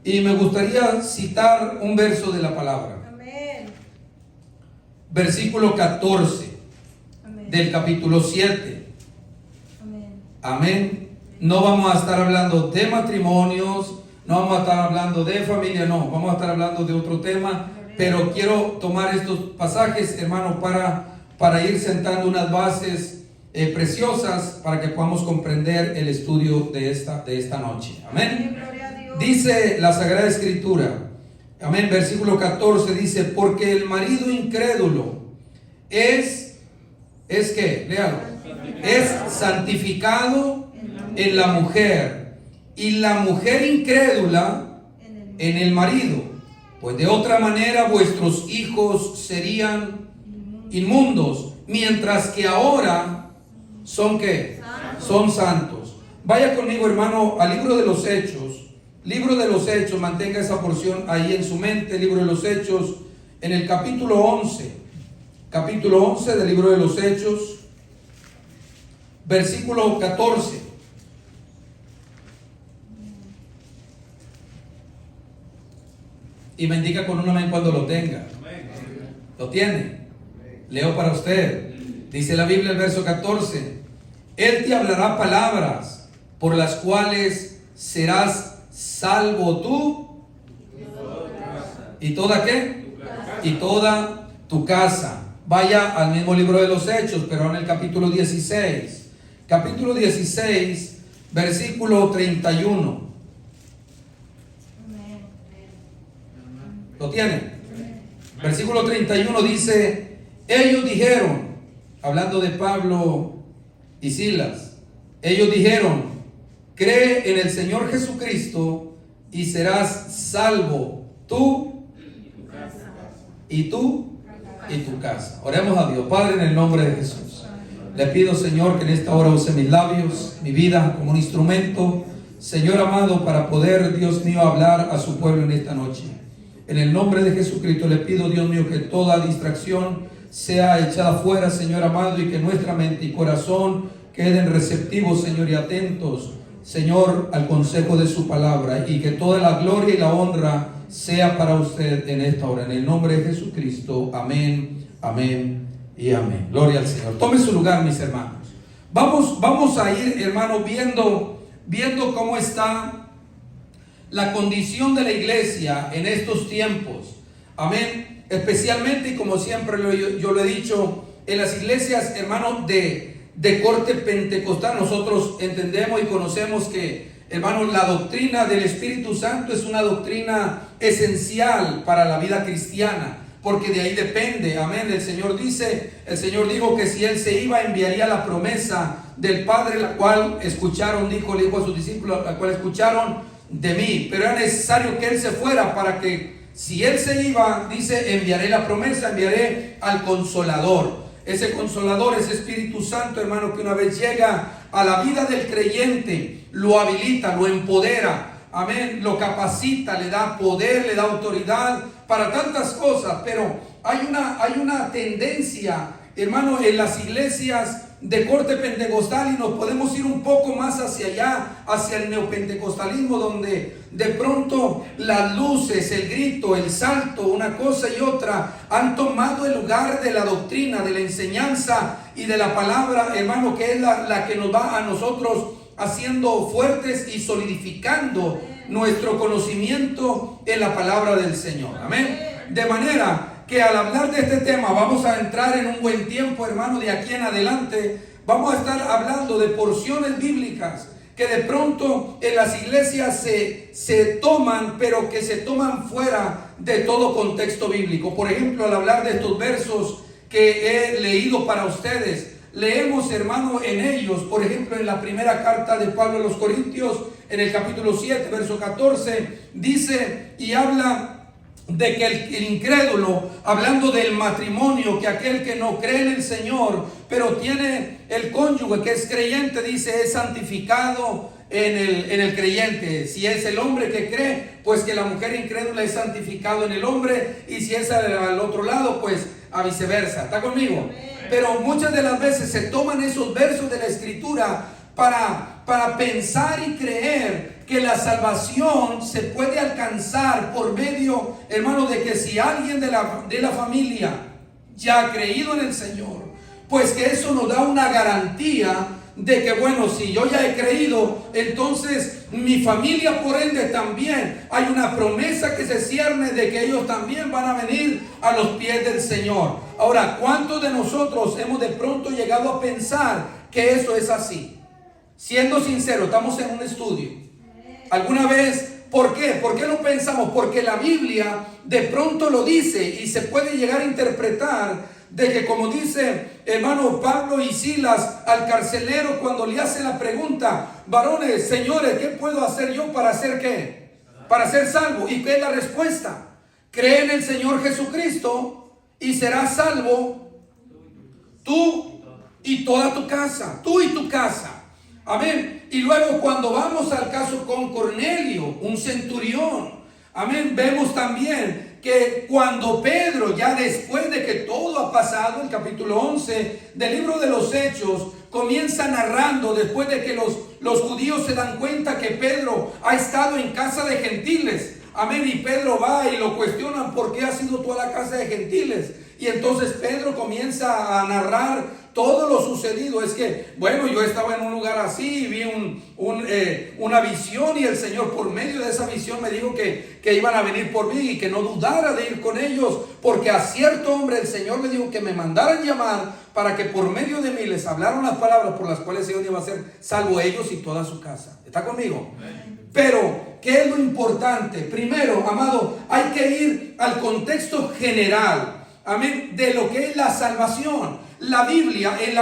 Y me gustaría citar un verso de la palabra. Amén. Versículo 14 Amén. del capítulo 7. Amén. Amén. No vamos a estar hablando de matrimonios, no vamos a estar hablando de familia, no, vamos a estar hablando de otro tema, pero quiero tomar estos pasajes, hermano, para ir sentando unas bases preciosas para que podamos comprender el estudio de esta noche. Amén. Gloria a Dios. Dice la Sagrada Escritura, amén, versículo 14 dice, porque el marido incrédulo es que, léalo, es santificado en la mujer, y la mujer incrédula en el marido, pues de otra manera vuestros hijos serían inmundos, mientras que ahora son ¿qué? Son santos. Vaya conmigo, hermano, al libro de los Hechos. Libro de los Hechos, mantenga esa porción ahí en su mente. Libro de los Hechos, en el capítulo 11. Capítulo 11 del libro de los Hechos, versículo 14. Y me indica con un amén cuando lo tenga. ¿Lo tiene? Leo para usted. Dice la Biblia, el verso 14. Él te hablará palabras por las cuales serás salvo tú. ¿Y toda qué? Y toda tu casa. Vaya al mismo libro de los Hechos, pero en el capítulo 16. Capítulo 16, versículo 31. ¿Lo tienen? Versículo 31 dice, ellos dijeron, hablando de Pablo y Silas, ellos dijeron, cree en el Señor Jesucristo y serás salvo tú y tú y tu casa. Oremos a Dios. Padre, en el nombre de Jesús, le pido, Señor, que en esta hora use mis labios, mi vida como un instrumento, Señor amado, para poder, Dios mío, hablar a su pueblo en esta noche. En el nombre de Jesucristo le pido, Dios mío, que toda distracción sea echada fuera, Señor amado, y que nuestra mente y corazón queden receptivos, Señor, y atentos, Señor, al consejo de su palabra, y que toda la gloria y la honra sea para usted en esta hora. En el nombre de Jesucristo, amén, amén y amén. Gloria al Señor. Tome su lugar, mis hermanos. Vamos a ir, hermano, viendo cómo está la condición de la iglesia en estos tiempos. Amén. Especialmente, y como siempre yo lo he dicho, en las iglesias, hermanos, de corte pentecostal, nosotros entendemos y conocemos que, hermanos, la doctrina del Espíritu Santo es una doctrina esencial para la vida cristiana, porque de ahí depende. Amén. El Señor dijo que si Él se iba, enviaría la promesa del Padre, la cual escucharon, le dijo a sus discípulos, la cual escucharon de mí, pero era necesario que Él se fuera para que, si Él se iba, dice, enviaré la promesa, enviaré al Consolador. Ese Consolador, ese Espíritu Santo, hermano, que una vez llega a la vida del creyente, lo habilita, lo empodera, amén, lo capacita, le da poder, le da autoridad para tantas cosas. Pero hay una tendencia, hermano, en las iglesias de corte pentecostal, y nos podemos ir un poco más hacia allá, hacia el neopentecostalismo, donde de pronto las luces, el grito, el salto, una cosa y otra han tomado el lugar de la doctrina, de la enseñanza y de la palabra, hermano, que es la que nos va a nosotros haciendo fuertes y solidificando nuestro conocimiento en la palabra del Señor. Amén. De manera que al hablar de este tema vamos a entrar en un buen tiempo, hermano. De aquí en adelante vamos a estar hablando de porciones bíblicas que de pronto en las iglesias se toman, pero que se toman fuera de todo contexto bíblico. Por ejemplo, al hablar de estos versos que he leído para ustedes, leemos, hermano, en ellos, por ejemplo, en la primera carta de Pablo a los Corintios, en el capítulo 7, verso 14, dice y habla de que el incrédulo, hablando del matrimonio, que aquel que no cree en el Señor, pero tiene el cónyuge que es creyente, dice, es santificado en el creyente. Si es el hombre que cree, pues que la mujer incrédula es santificado en el hombre, y si es al otro lado, pues a viceversa. ¿Está conmigo? Pero muchas de las veces se toman esos versos de la Escritura para pensar y creer que la salvación se puede alcanzar por medio, hermano, de que si alguien de la familia ya ha creído en el Señor, pues que eso nos da una garantía de que, bueno, si yo ya he creído, entonces mi familia por ende también, hay una promesa que se cierne de que ellos también van a venir a los pies del Señor. Ahora, ¿cuántos de nosotros hemos de pronto llegado a pensar que eso es así? Siendo sincero, estamos en un estudio. ¿Alguna vez? ¿Por qué? ¿Por qué lo pensamos? Porque la Biblia de pronto lo dice y se puede llegar a interpretar de que, como dice hermano Pablo y Silas al carcelero cuando le hace la pregunta: varones, señores, ¿qué puedo hacer yo para hacer qué? Para ser salvo. ¿Y qué es la respuesta? Cree en el Señor Jesucristo y serás salvo tú y toda tu casa. Tú y tu casa. Amén. Y luego cuando vamos al caso con Cornelio, un centurión, amén, vemos también que cuando Pedro, ya después de que todo ha pasado, el capítulo 11 del libro de los Hechos, comienza narrando después de que los judíos se dan cuenta que Pedro ha estado en casa de gentiles. Amén. Y Pedro va y lo cuestionan: ¿por qué ha sido toda la casa de gentiles? Y entonces Pedro comienza a narrar todo lo sucedido. Es que, bueno, yo estaba en un lugar así y vi una visión, y el Señor por medio de esa visión me dijo que iban a venir por mí y que no dudara de ir con ellos, porque a cierto hombre el Señor le dijo que me mandaran llamar para que por medio de mí les hablaron las palabras por las cuales ellos iban a ser salvo, ellos y toda su casa. ¿Está conmigo? Pero, ¿qué es lo importante? Primero, amado, hay que ir al contexto general, amén, de lo que es la salvación. En la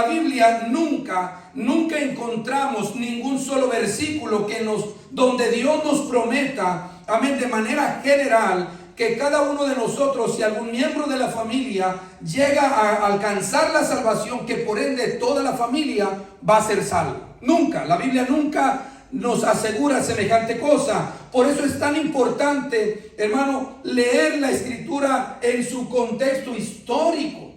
Biblia nunca encontramos ningún solo versículo donde Dios nos prometa, amén, de manera general, que cada uno de nosotros, si algún miembro de la familia llega a alcanzar la salvación, que por ende toda la familia va a ser salva. Nunca, la Biblia nunca nos asegura semejante cosa. Por eso es tan importante, hermano, leer la Escritura en su contexto histórico,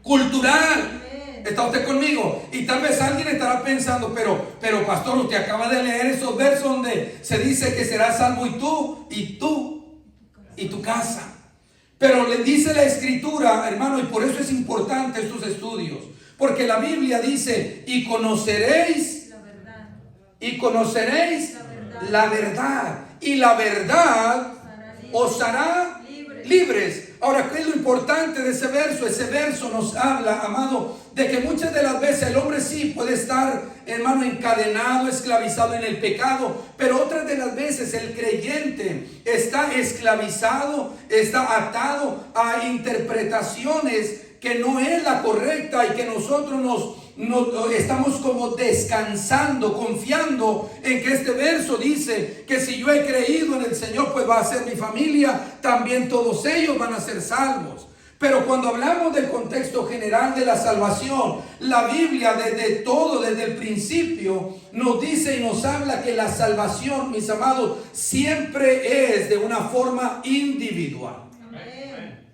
cultural. ¿Está usted conmigo? Y tal vez alguien estará pensando: pero pastor, usted acaba de leer esos versos donde se dice que serás salvo y tu casa. Pero le dice la Escritura, hermano, y por eso es importante estos estudios, porque la Biblia dice: y conoceréis la verdad, y la verdad os hará libres. Ahora, ¿qué es lo importante de ese verso? Ese verso nos habla, amado, de que muchas de las veces el hombre sí puede estar, hermano, encadenado, esclavizado en el pecado, pero otras de las veces el creyente está esclavizado, está atado a interpretaciones que no es la correcta, y que nosotros nos estamos como descansando, confiando en que este verso dice que si yo he creído en el Señor, pues va a ser mi familia, también todos ellos van a ser salvos. Pero cuando hablamos del contexto general de la salvación, la Biblia desde el principio nos dice y nos habla que la salvación, mis amados, siempre es de una forma individual.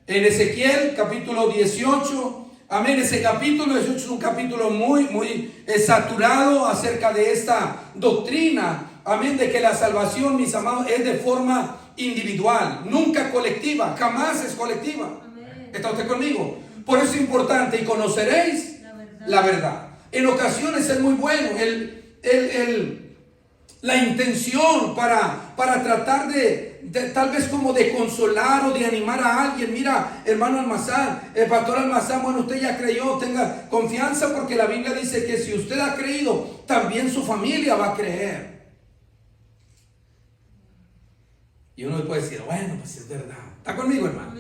En Ezequiel capítulo 18, amén, ese capítulo 18 es un capítulo muy saturado acerca de esta doctrina, amén, de que la salvación, mis amados, es de forma individual, nunca colectiva, jamás es colectiva. Amén. ¿Está usted conmigo? Por eso es importante: y conoceréis la verdad. En ocasiones es muy bueno la intención para tratar de tal vez como de consolar o de animar a alguien. Mira, hermano Almazán, el pastor Almazán, bueno, usted ya creyó, tenga confianza, porque la Biblia dice que si usted ha creído, también su familia va a creer. Y uno puede decir: bueno, pues es verdad. ¿Está conmigo, hermano?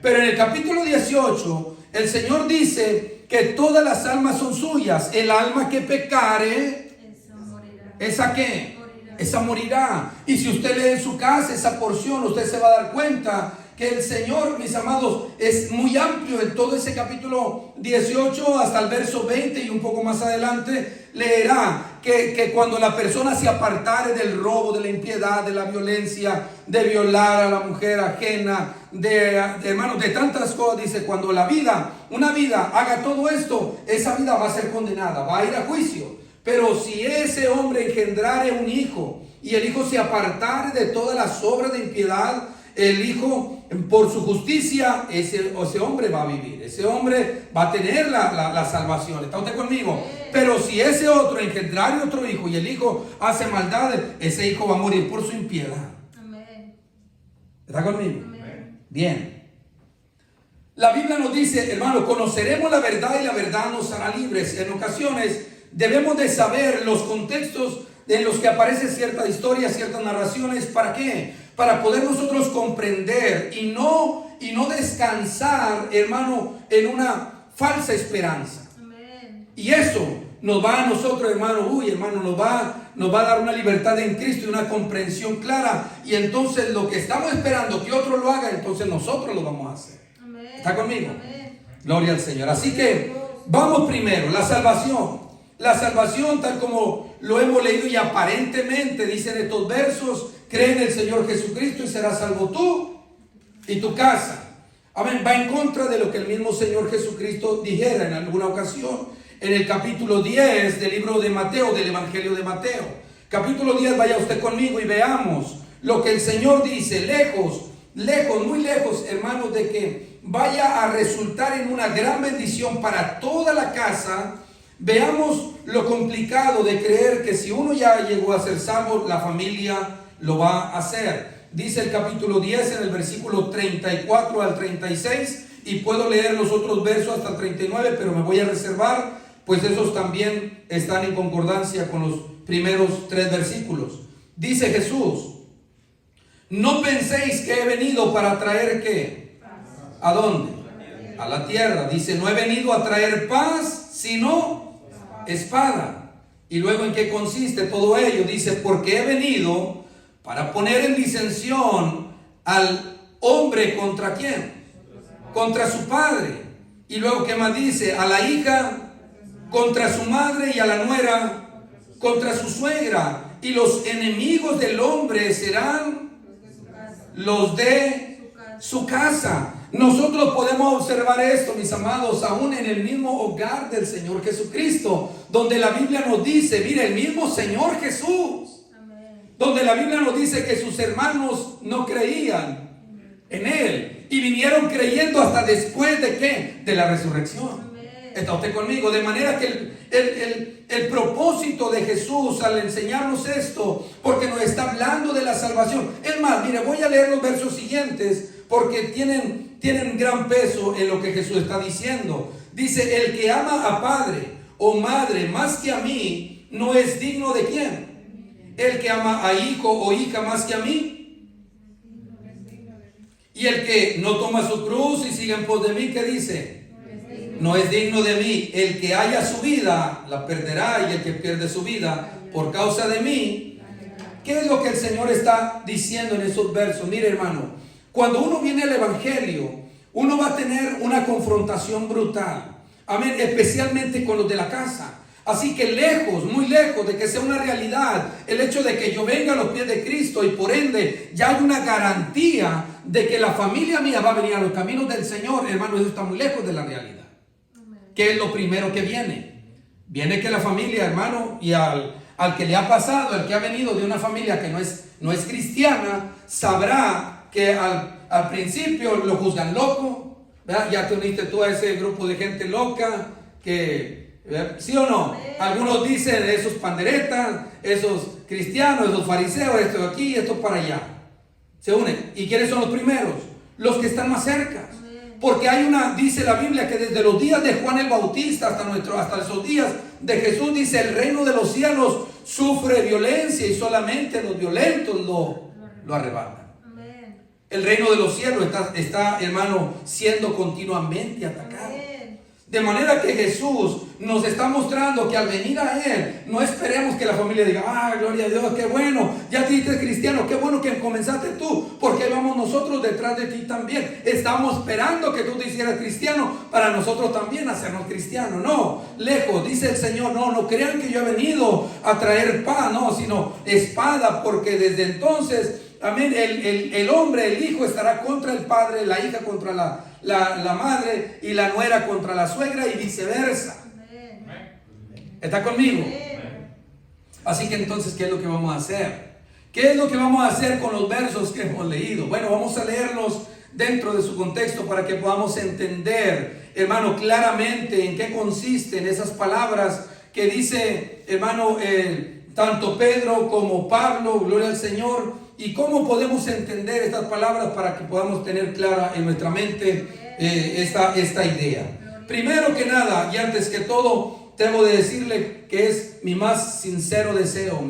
Pero en el capítulo 18, el Señor dice que todas las almas son suyas. El alma que pecare, ¿esa qué? Esa morirá. Y si usted lee en su casa esa porción, usted se va a dar cuenta que el Señor, mis amados, es muy amplio en todo ese capítulo 18 hasta el verso 20, y un poco más adelante leerá que cuando la persona se apartare del robo, de la impiedad, de la violencia, de violar a la mujer ajena, hermanos, de tantas cosas, dice, cuando una vida haga todo esto, esa vida va a ser condenada, va a ir a juicio. Pero si ese hombre engendrare un hijo y el hijo se apartare de todas las obras de impiedad, el hijo por su justicia, ese hombre va a vivir, ese hombre va a tener la salvación. ¿Está usted conmigo? Pero si ese otro engendrar otro hijo y el hijo hace maldades, ese hijo va a morir por su impiedad. Amén. ¿Está conmigo? Amén. Bien. La Biblia nos dice, hermano, conoceremos la verdad y la verdad nos hará libres. En ocasiones debemos de saber los contextos en los que aparece cierta historia, ciertas narraciones. ¿Para qué? Para poder nosotros comprender y no descansar, hermano, en una falsa esperanza. Amén. Y eso nos va a nosotros, hermano, hermano, nos va a dar una libertad en Cristo y una comprensión clara. Y entonces lo que estamos esperando que otro lo haga, entonces nosotros lo vamos a hacer. Amén. ¿Está conmigo? Amén. Gloria al Señor. Así que vamos primero, la salvación. La salvación, tal como lo hemos leído y aparentemente dicen estos versos, cree en el Señor Jesucristo y serás salvo tú y tu casa. Amén. Va en contra de lo que el mismo Señor Jesucristo dijera en alguna ocasión en el capítulo 10 del libro de Mateo, del Evangelio de Mateo. Capítulo 10, vaya usted conmigo y veamos lo que el Señor dice. Lejos, muy lejos, hermanos, de que vaya a resultar en una gran bendición para toda la casa. Veamos lo complicado de creer que si uno ya llegó a ser salvo, la familia lo va a hacer. Dice el capítulo 10 en el versículo 34 al 36, y puedo leer los otros versos hasta el 39, pero me voy a reservar, pues esos también están en concordancia con los primeros 3 versículos. Dice Jesús: no penséis que he venido para traer ¿qué? ¿A dónde? A la tierra. Dice, no he venido a traer paz, sino espada. Y luego, ¿en qué consiste todo ello? Dice, porque he venido para poner en disensión al hombre contra ¿quién? Contra su padre. Y luego, ¿qué más dice? A la hija contra su madre, y a la nuera contra su suegra. Y los enemigos del hombre serán los de su casa. Nosotros podemos observar esto, mis amados, aún en el mismo hogar del Señor Jesucristo, donde la Biblia nos dice, mire, el mismo Señor Jesús, Amén. donde la Biblia nos dice que sus hermanos no creían en Él y vinieron creyendo hasta después de ¿qué? De la resurrección. Amén. ¿Está usted conmigo? De manera que el propósito de Jesús al enseñarnos esto, porque nos está hablando de la salvación. Es más, mire, voy a leer los versos siguientes porque tienen gran peso en lo que Jesús está diciendo. Dice, el que ama a padre o madre más que a mí, no es digno de ¿quién? El que ama a hijo o hija más que a mí. Y el que no toma su cruz y sigue en pos de mí, ¿qué dice? No es digno de mí. El que haya su vida la perderá, y el que pierde su vida por causa de mí. ¿Qué es lo que el Señor está diciendo en esos versos? Mire, hermano, cuando uno viene al Evangelio, uno va a tener una confrontación brutal. Amén, especialmente con los de la casa. Así que lejos, muy lejos de que sea una realidad el hecho de que yo venga a los pies de Cristo, y por ende ya hay una garantía de que la familia mía va a venir a los caminos del Señor, hermano, eso está muy lejos de la realidad. ¿Qué es lo primero que viene? Viene que la familia, hermano, y al que le ha pasado, el que ha venido de una familia que no es cristiana, sabrá que al principio lo juzgan loco, ¿verdad? Ya te uniste tú a ese grupo de gente loca que, ¿sí o no? Algunos dicen esos panderetas, esos cristianos, esos fariseos, esto de aquí, esto para allá. Se unen. ¿Y quiénes son los primeros? Los que están más cerca. Porque dice la Biblia que desde los días de Juan el Bautista hasta esos días de Jesús, dice, el reino de los cielos sufre violencia y solamente los violentos lo arrebatan. Amén. El reino de los cielos está, hermano, siendo continuamente atacado. Amén. De manera que Jesús nos está mostrando que al venir a Él, no esperemos que la familia diga, gloria a Dios, qué bueno, ya te hiciste cristiano, qué bueno que comenzaste tú, porque vamos nosotros detrás de ti también. Estamos esperando que tú te hicieras cristiano para nosotros también hacernos cristianos. No, lejos, dice el Señor, no crean que yo he venido a traer paz, no, sino espada, porque desde entonces, amén, el hombre, el hijo estará contra el padre, la hija contra la madre, y la nuera contra la suegra, y viceversa. Amén. ¿Está conmigo? Amén. Así que entonces, ¿qué es lo que vamos a hacer? ¿Qué es lo que vamos a hacer con los versos que hemos leído? Bueno, vamos a leerlos dentro de su contexto para que podamos entender, hermano, claramente en qué consisten esas palabras que dice, hermano, tanto Pedro como Pablo, gloria al Señor, y cómo podemos entender estas palabras para que podamos tener clara en nuestra mente esta idea. Primero que nada, y antes que todo, tengo de decirle que es mi más sincero deseo,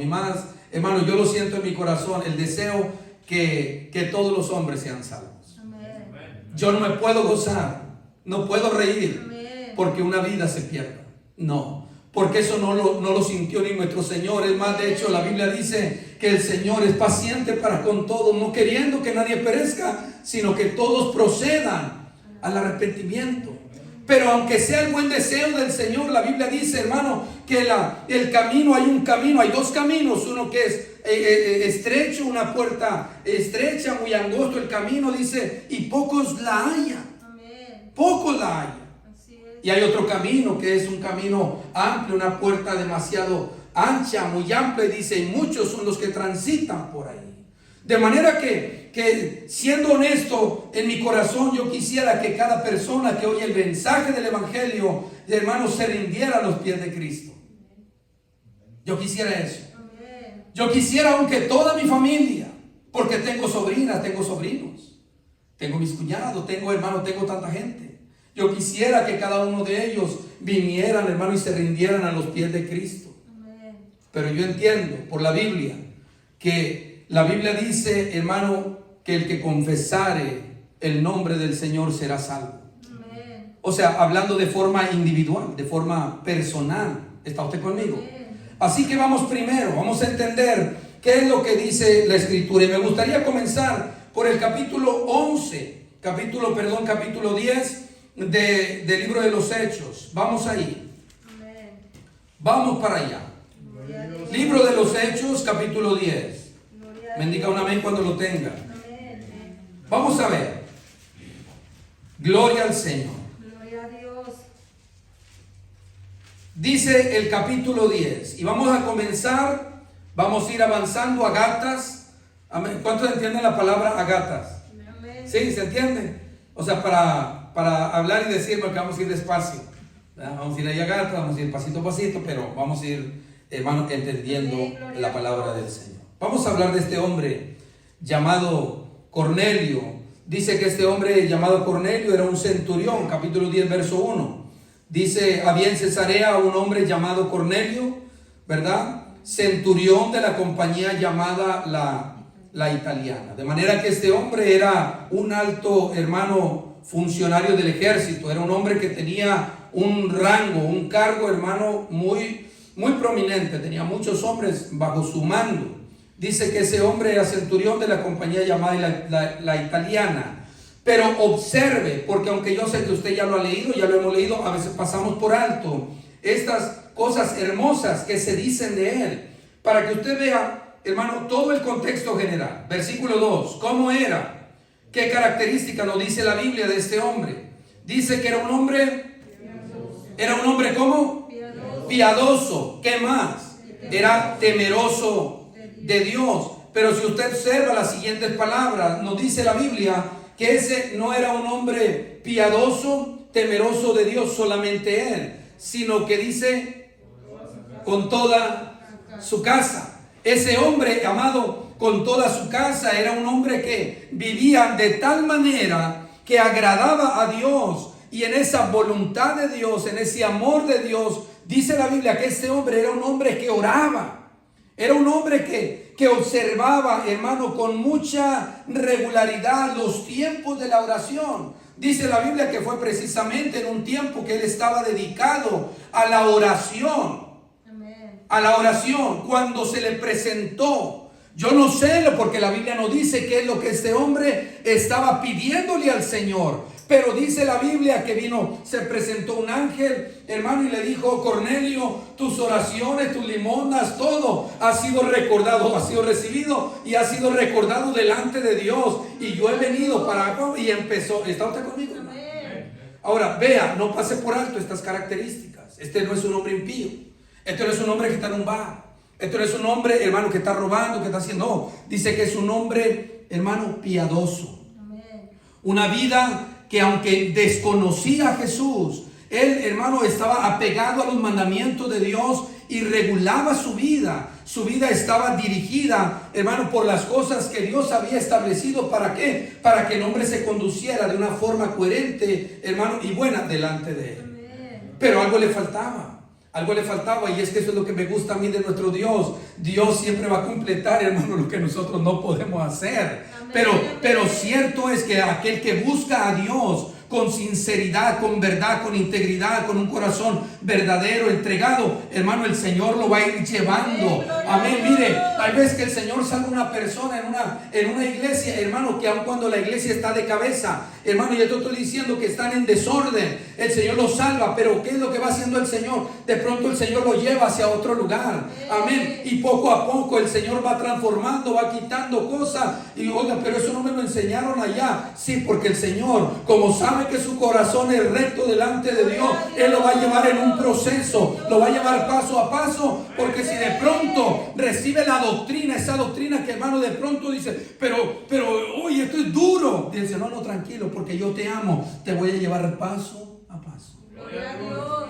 hermano, yo lo siento en mi corazón, el deseo que todos los hombres sean salvos. Yo no me puedo gozar, no puedo reír porque una vida se pierda. No, porque eso no lo sintió ni nuestro Señor. Es más, de hecho, la Biblia dice que el Señor es paciente para con todos, no queriendo que nadie perezca, sino que todos procedan al arrepentimiento. Pero aunque sea el buen deseo del Señor, la Biblia dice, hermano, que el camino, hay dos caminos, uno que es estrecho, una puerta estrecha, muy angosto el camino, dice, y pocos la hallan. Amén. Pocos la hallan. Así es. Y hay otro camino que es un camino amplio, una puerta demasiado ancha, muy amplia, y dice, y muchos son los que transitan por ahí. De manera que siendo honesto en mi corazón, yo quisiera que cada persona que oye el mensaje del Evangelio, hermano, se rindiera a los pies de Cristo. Yo quisiera eso. Amén. Yo quisiera, aunque toda mi familia, porque tengo sobrinas, tengo sobrinos, tengo mis cuñados, tengo hermanos, tengo tanta gente. Yo quisiera que cada uno de ellos vinieran, hermano, y se rindieran a los pies de Cristo. Amén. Pero yo entiendo por la Biblia que la Biblia dice, hermano, que el que confesare el nombre del Señor será salvo. Amén. O sea, hablando de forma individual, de forma personal. ¿Está usted conmigo? Amén. Así que vamos a entender qué es lo que dice la Escritura. Y me gustaría comenzar por el capítulo 10 del libro de los Hechos. Vamos ahí. Amén. Vamos para allá. Gloria a Dios. Libro de los Hechos, capítulo 10. Gloria a Me indica un amén cuando lo tenga. Amén. Vamos a ver. Gloria al Señor. Gloria a Dios. Dice el capítulo 10. Y vamos a comenzar. Vamos a ir avanzando a Gatas. Amén. ¿Cuántos entienden la palabra Agatas? Amén. ¿Sí? ¿Se entiende? O sea, para hablar y decir, porque vamos a ir despacio. ¿Verdad? Vamos a ir ahí a Gatas, vamos a ir pasito a pasito, pero vamos a ir, hermano, entendiendo la palabra del Señor. Vamos a hablar de este hombre llamado Cornelio. Dice que este hombre llamado Cornelio era un centurión, capítulo 10, verso 1. Dice, había en Cesarea un hombre llamado Cornelio, ¿verdad? Centurión de la compañía llamada la italiana. De manera que este hombre era un alto, hermano, funcionario del ejército. Era un hombre que tenía un rango, un cargo, hermano, muy prominente. Tenía muchos hombres bajo su mando. Dice que ese hombre era centurión de la compañía llamada la italiana. Pero observe, porque aunque yo sé que usted ya lo ha leído, ya lo hemos leído, a veces pasamos por alto estas cosas hermosas que se dicen de él, para que usted vea, hermano, todo el contexto general. Versículo 2, ¿cómo era? ¿Qué característica nos dice la Biblia de este hombre? Dice que era un hombre, ¿cómo? Piadoso. ¿Qué más? Era temeroso de Dios. Pero si usted observa las siguientes palabras, nos dice la Biblia que ese no era un hombre piadoso, temeroso de Dios, solamente él, sino que dice con toda su casa. Ese hombre, amado, con toda su casa, era un hombre que vivía de tal manera que agradaba a Dios, y en esa voluntad de Dios, en ese amor de Dios, dice la Biblia que este hombre era un hombre que oraba. Era un hombre que observaba, hermano, con mucha regularidad los tiempos de la oración. Dice la Biblia que fue precisamente en un tiempo que él estaba dedicado a la oración. Amén. A la oración, cuando se le presentó. Yo no sé, porque la Biblia no dice qué es lo que este hombre estaba pidiéndole al Señor. Pero dice la Biblia que se presentó un ángel, hermano, y le dijo, Cornelio, tus oraciones, tus limosnas, todo ha sido recordado, ha sido recibido y ha sido recordado delante de Dios. Y yo he venido para acá y empezó. ¿Está usted conmigo? Amén. Ahora, vea, no pase por alto estas características. Este no es un hombre impío. Este no es un hombre que está en un bar. Esto no es un hombre, hermano, que está robando, que está haciendo. No, dice que es un hombre, hermano, piadoso. Amén. Una vida que aunque desconocía a Jesús, él, hermano, estaba apegado a los mandamientos de Dios y regulaba su vida. Su vida estaba dirigida, hermano, por las cosas que Dios había establecido. ¿Para qué? Para que el hombre se conduciera de una forma coherente, hermano, y buena delante de él. Amén. Pero algo le faltaba. Algo le faltaba, y es que eso es lo que me gusta a mí de nuestro Dios. Dios siempre va a completar, hermano, lo que nosotros no podemos hacer. Pero cierto es que aquel que busca a Dios con sinceridad, con verdad, con integridad, con un corazón verdadero, entregado, hermano, el Señor lo va a ir llevando. Amén. Mire, hay veces que el Señor salva a una persona en una iglesia, hermano, que aun cuando la iglesia está de cabeza, hermano, yo te estoy diciendo que están en desorden, el Señor los salva. Pero ¿qué es lo que va haciendo el Señor? De pronto el Señor lo lleva hacia otro lugar. Amén. Y poco a poco el Señor va transformando, va quitando cosas. Y oiga, pero eso no me lo enseñaron allá. Sí, porque el Señor, como sabe que su corazón es recto delante de Dios, Él lo va a llevar en un proceso, lo va a llevar paso a paso. Porque si de pronto recibe la doctrina, esa doctrina que, hermano, de pronto dice, pero oye, esto es duro, dice, no, tranquilo, porque yo te amo, te voy a llevar paso a paso. Gloria a Dios.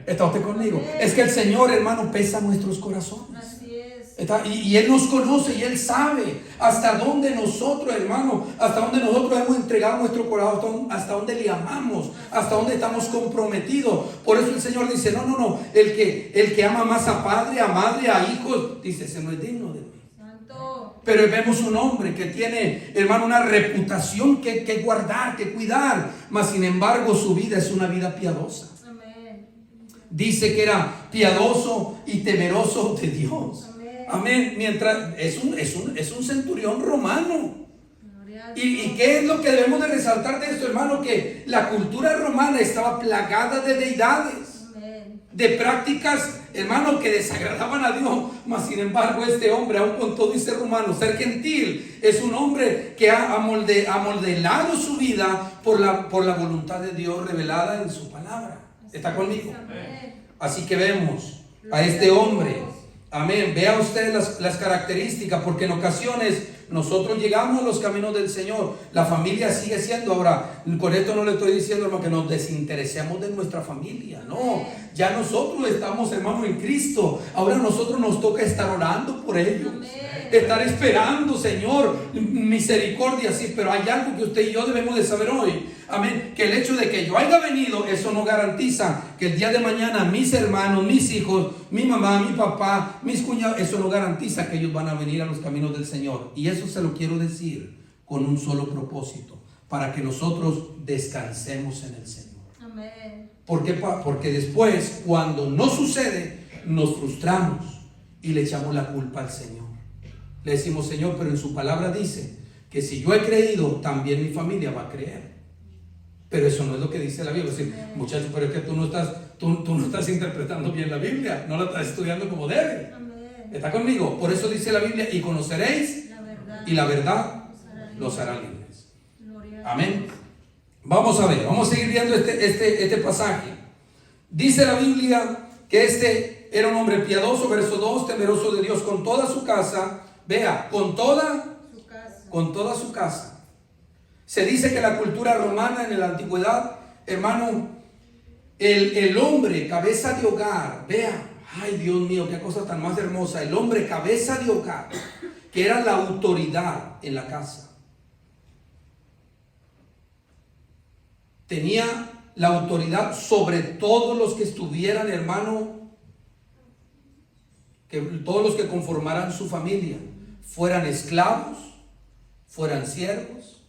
¿Está usted conmigo? Es que el Señor, hermano, pesa nuestros corazones. Así es. Y Él nos conoce y Él sabe hasta dónde nosotros, hermano, hasta dónde nosotros hemos entregado nuestro corazón, hasta dónde le amamos, hasta dónde estamos comprometidos. Por eso el Señor dice, no, el que ama más a padre, a madre, a hijos, dice, ese no es digno de mí. Santo. Pero vemos un hombre que tiene, hermano, una reputación que guardar, que cuidar, mas sin embargo su vida es una vida piadosa. Amén. Dice que era piadoso y temeroso de Dios. Amén. Mientras es un centurión romano. Gloria a ¿Y Dios. qué es lo que debemos de resaltar de esto, hermano? Que la cultura romana estaba plagada de deidades, Amén. de prácticas, hermano, que desagradaban a Dios. Mas sin embargo este hombre, aun con todo y ser romano, ser gentil, es un hombre que ha modelado su vida por la voluntad de Dios revelada en su palabra. ¿Está conmigo? Amén. Así que vemos a este hombre. Amén. Vea usted las características, porque en ocasiones nosotros llegamos a los caminos del Señor. La familia sigue siendo. Ahora, con esto no le estoy diciendo, hermano, que nos desinteresemos de nuestra familia. No, ya nosotros estamos, hermano, en Cristo. Ahora a nosotros nos toca estar orando por ellos. Estar esperando, Señor, misericordia, sí, pero hay algo que usted y yo debemos de saber hoy. Amén. Que el hecho de que yo haya venido, eso no garantiza que el día de mañana mis hermanos, mis hijos, mi mamá, mi papá, mis cuñados, eso no garantiza que ellos van a venir a los caminos del Señor. Y eso se lo quiero decir con un solo propósito, para que nosotros descansemos en el Señor. Amén. ¿Por qué? Porque después, cuando no sucede, nos frustramos y le echamos la culpa al Señor. Le decimos, Señor, pero en su palabra dice que si yo he creído, también mi familia va a creer. Pero eso no es lo que dice la Biblia. Es decir, muchachos, pero es que tú no estás interpretando bien la Biblia, no la estás estudiando como debe. Amén. ¿Está conmigo? Por eso dice la Biblia, y conoceréis, La verdad. y la verdad los hará libres. Gloria a Amén. Vamos a ver, vamos a seguir viendo este pasaje. Dice la Biblia que este era un hombre piadoso, verso 2, temeroso de Dios con toda su casa. Vea, con toda su casa. Se dice que la cultura romana en la antigüedad, hermano, el hombre cabeza de hogar, vea, ay Dios mío, qué cosa tan más hermosa, el hombre cabeza de hogar, que era la autoridad en la casa, tenía la autoridad sobre todos los que estuvieran, hermano, que todos los que conformaran su familia, fueran esclavos, fueran siervos,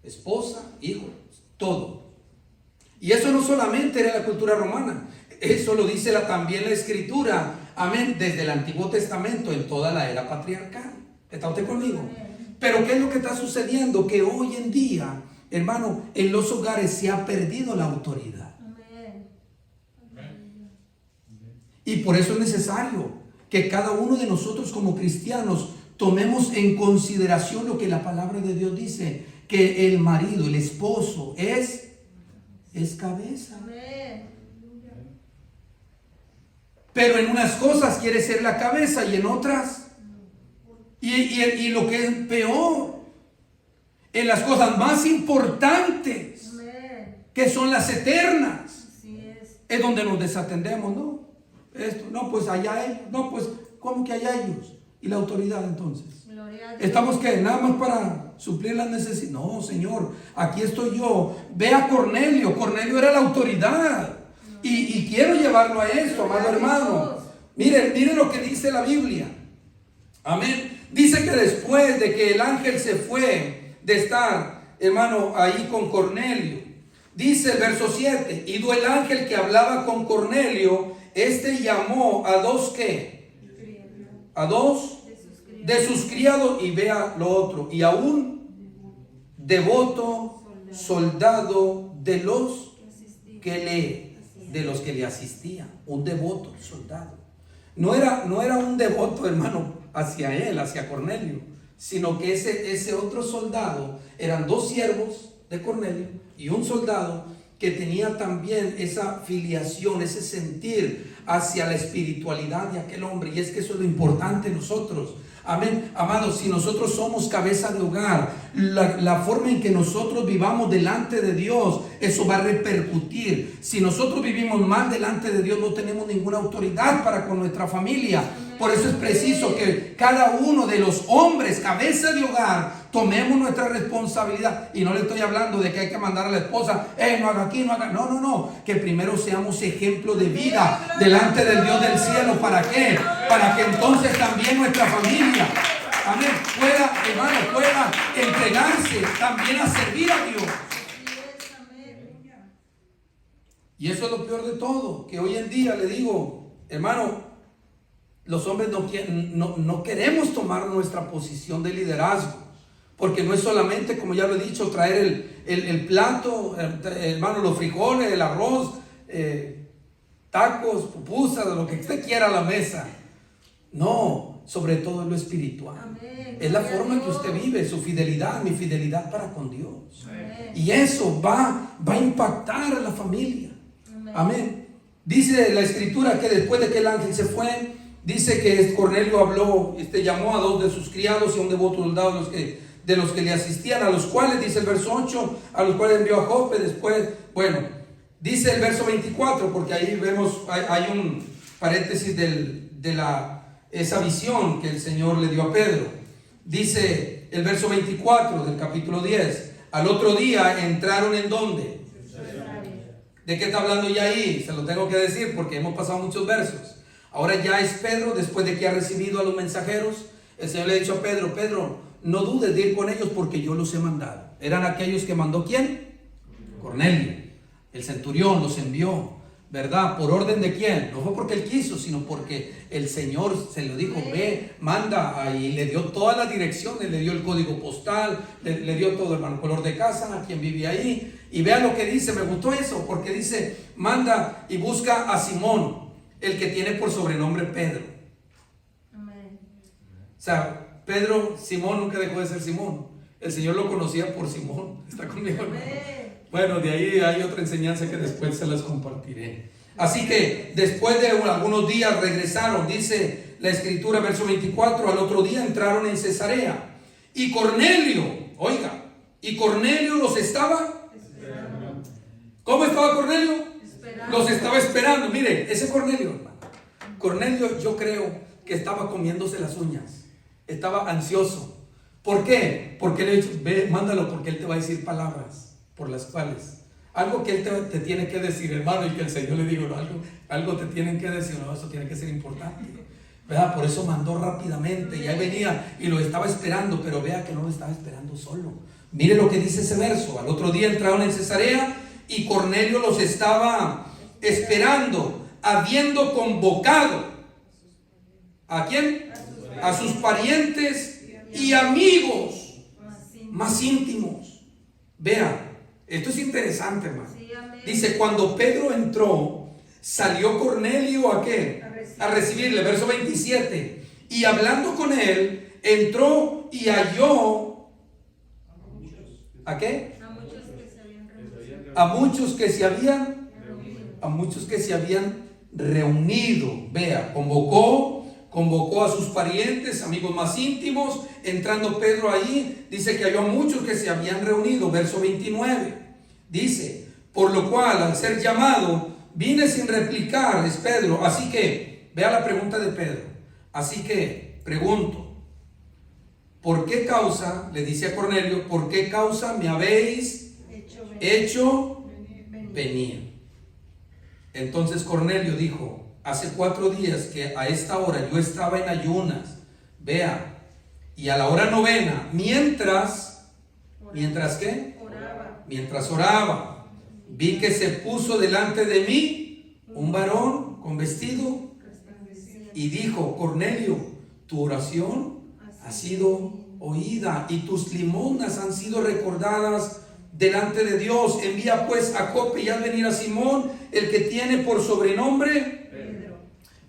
esposa, hijos, todo. Y eso no solamente era la cultura romana, eso lo dice también la Escritura, amén, desde el Antiguo Testamento, en toda la era patriarcal. ¿Está usted conmigo? Pero ¿qué es lo que está sucediendo? Que hoy en día, hermano, en los hogares se ha perdido la autoridad. Amén. Y por eso es necesario que cada uno de nosotros como cristianos tomemos en consideración lo que la palabra de Dios dice, que el marido, el esposo es cabeza. Amén. pero en unas cosas quiere ser la cabeza y en otras. Y lo que es peor, en las cosas más importantes, Amén. que son las eternas, Así es donde nos desatendemos, ¿no? Esto, no, pues allá ellos, no, pues, ¿cómo que allá ellos? ¿Y la autoridad entonces? Gloria a Dios. ¿Estamos qué? Nada más para suplir las necesidades. No, Señor, aquí estoy yo. Ve a Cornelio. Cornelio era la autoridad. Y quiero llevarlo a esto, amado hermano. Miren lo que dice la Biblia. Amén. Dice que después de que el ángel se fue de estar, hermano, ahí con Cornelio, dice el verso 7, ido el ángel que hablaba con Cornelio, llamó a dos ¿qué? A dos de sus criados, y vea lo otro, y a un devoto soldado de los que le asistían. Un devoto soldado. No era un devoto, hermano, hacia él, hacia Cornelio, sino que ese otro soldado, eran dos siervos de Cornelio y un soldado que tenía también esa filiación, ese sentir hacia la espiritualidad de aquel hombre. Y es que eso es lo importante en nosotros. Amén, amados, si nosotros somos cabeza de hogar, la forma en que nosotros vivamos delante de Dios, eso va a repercutir. Si nosotros vivimos mal delante de Dios, no tenemos ninguna autoridad para con nuestra familia. Por eso es preciso que cada uno de los hombres, cabeza de hogar, tomemos nuestra responsabilidad. Y no le estoy hablando de que hay que mandar a la esposa, no haga aquí, no haga. No. Que primero seamos ejemplo de vida delante del Dios del cielo. ¿Para qué? Para que entonces también nuestra familia, amén, pueda entregarse también a servir a Dios. Y eso es lo peor de todo, que hoy en día le digo, hermano, los hombres no queremos tomar nuestra posición de liderazgo, porque no es solamente, como ya lo he dicho, traer el plato, hermano, los frijoles, el arroz, tacos, pupusas, lo que usted quiera a la mesa. No, sobre todo es lo espiritual. Amén. Es la forma en que usted vive, su fidelidad, mi fidelidad para con Dios. Amén. Y eso va a impactar a la familia. Amén. Amén. Dice la escritura que después de que el ángel se fue, dice que Cornelio habló, llamó a dos de sus criados y a un devoto soldado de los que le asistían, a los cuales, dice el verso 8, a los cuales envió a Jope. Después, bueno, dice el verso 24, porque ahí vemos, hay un paréntesis de esa visión que el Señor le dio a Pedro. Dice el verso 24 del capítulo 10, al otro día entraron ¿en dónde? ¿De qué está hablando ya ahí? Se lo tengo que decir porque hemos pasado muchos versos. Ahora ya es Pedro, después de que ha recibido a los mensajeros, el Señor le ha dicho a Pedro, Pedro, no dudes de ir con ellos porque yo los he mandado. Eran aquellos que mandó ¿quién? Cornelio, el centurión los envió, ¿verdad? ¿Por orden de quién? No fue porque él quiso, sino porque el Señor se lo dijo, ve, manda, y le dio todas las direcciones, le dio el código postal, le dio todo, hermano, color de casa, a quien vivía ahí. Y vea lo que dice, me gustó eso, porque dice, manda y busca a Simón, el que tiene por sobrenombre Pedro. Amén. O sea, Pedro, Simón nunca dejó de ser Simón. El Señor lo conocía por Simón. ¿Está conmigo? Amén. Bueno, de ahí hay otra enseñanza que después se las compartiré. Así que después de algunos días regresaron, dice la escritura, verso 24, al otro día entraron en Cesarea. Y Cornelio, oiga, y Cornelio los estaba esperando. ¿Cómo estaba Cornelio? Esperando. Los estaba esperando. Mire, ese Cornelio, hermano. Cornelio, yo creo que estaba comiéndose las uñas. Estaba ansioso. ¿Por qué? Porque le he dicho, ve, mándalo, porque él te va a decir palabras por las cuales, algo que él te tiene que decir, hermano, y que el Señor le dijo, algo te tienen que decir, no, eso tiene que ser importante, ¿verdad? Por eso mandó rápidamente, y ahí venía y lo estaba esperando, pero vea que no lo estaba esperando solo. Mire lo que dice ese verso. Al otro día entraron en Cesarea y Cornelio los estaba esperando, habiendo convocado ¿a quién? A sus parientes y amigos más íntimos. Vea, esto es interesante, hermano. Sí, amén. Dice, cuando Pedro entró, salió Cornelio ¿a qué? A recibirle, verso 27. Y hablando con él, entró y halló ¿a qué? A muchos que se habían reunido. A muchos que se habían reunido. Vea, convocó a sus parientes, amigos más íntimos. Entrando Pedro ahí, dice que había muchos que se habían reunido. Verso 29 dice: por lo cual, al ser llamado, vine sin replicar, es Pedro. Así que, vea la pregunta de Pedro. Así que, pregunto, ¿por qué causa, le dice a Cornelio, por qué causa me habéis hecho venir? Entonces Cornelio dijo: hace 4 días que a esta hora yo estaba en ayunas, vea, y a la hora novena, mientras ¿qué? Mientras oraba, vi que se puso delante de mí un varón con vestido y dijo: Cornelio, tu oración ha sido oída y tus limosnas han sido recordadas delante de Dios. Envía pues a Jope y haz venir a Simón, el que tiene por sobrenombre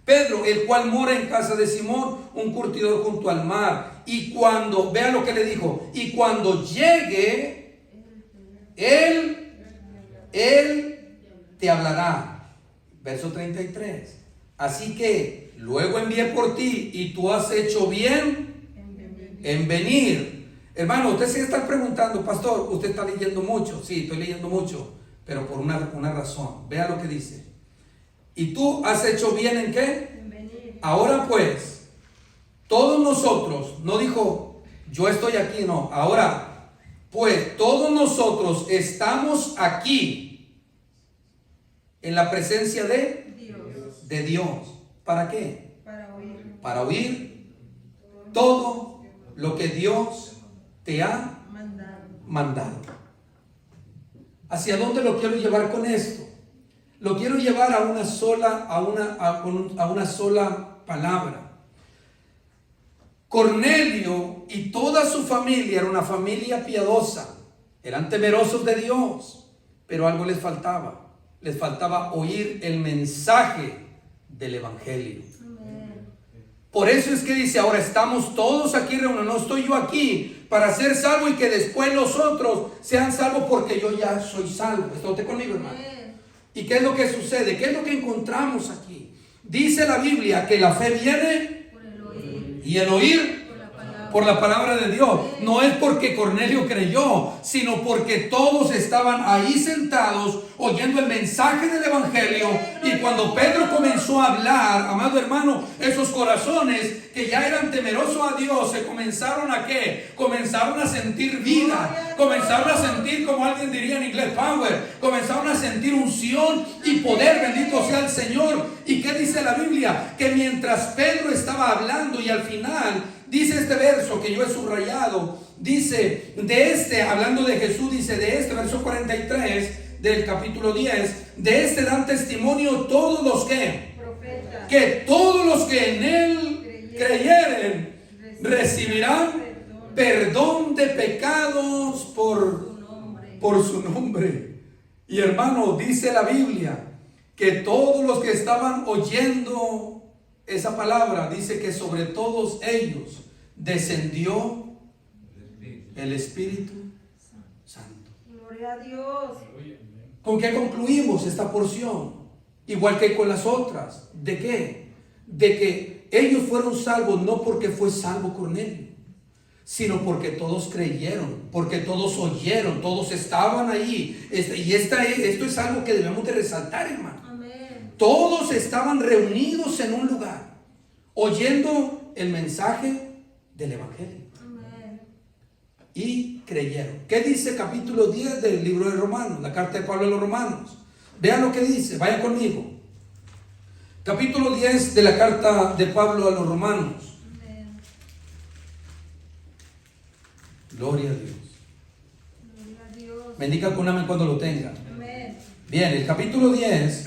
Pedro, el cual mora en casa de Simón, un curtidor junto al mar. Y cuando, vea lo que le dijo, y cuando llegue, él te hablará. Verso 33. Así que luego envié por ti y tú has hecho bien en venir. Hermano, usted se está preguntando: pastor, usted está leyendo mucho. Sí, estoy leyendo mucho, pero por una razón. Vea lo que dice: y tú has hecho bien en ¿qué? En venir. Ahora pues, todos nosotros, no dijo yo estoy aquí, no. Ahora pues, todos nosotros estamos aquí en la presencia de Dios. ¿Para qué? Para oír todo lo que Dios te ha mandado. ¿Hacia dónde lo quiero llevar con esto? Lo quiero llevar a una sola palabra. Cornelio y toda su familia era una familia piadosa, eran temerosos de Dios, pero algo les faltaba oír el mensaje del evangelio. Por eso es que dice: ahora estamos todos aquí reunidos, no estoy yo aquí para ser salvo y que después los otros sean salvos porque yo ya soy salvo. ¿Está usted conmigo, hermano? ¿Y qué es lo que sucede? ¿Qué es lo que encontramos aquí? Dice la Biblia que la fe viene Por el oír. y el oír por la palabra de Dios. No es porque Cornelio creyó, sino porque todos estaban ahí sentados oyendo el mensaje del evangelio. Y cuando Pedro comenzó a hablar, amado hermano, esos corazones que ya eran temerosos a Dios se comenzaron a ¿qué? Comenzaron a sentir vida, comenzaron a sentir, como alguien diría en inglés, power, comenzaron a sentir unción y poder. Bendito sea el Señor. ¿Y qué dice la Biblia? Que mientras Pedro estaba hablando, y al final dice este verso que yo he subrayado, dice hablando de Jesús, dice verso 43 del capítulo 10, de este dan testimonio todos los que todos los que en él creyeren recibirán perdón de pecados por su nombre. Y hermano, dice la Biblia que todos los que estaban oyendo esa palabra, dice que sobre todos ellos descendió el Espíritu Santo. Gloria a Dios. ¿Con qué concluimos esta porción? Igual que con las otras. ¿De qué? De que ellos fueron salvos no porque fue salvo Cornelio, sino porque todos creyeron, porque todos oyeron, todos estaban ahí. Y esto es algo que debemos de resaltar, hermano. Amén. Todos estaban reunidos en un lugar, oyendo el mensaje del evangelio. Amén. Y creyeron. ¿Qué dice capítulo 10 del libro de Romanos? La carta de Pablo a los Romanos. Vean lo que dice, vayan conmigo. Capítulo 10 de la carta de Pablo a los Romanos. Amén. Gloria a Dios. Gloria a Dios. Me indica con amén cuando lo tenga. Amén. Bien, el capítulo 10,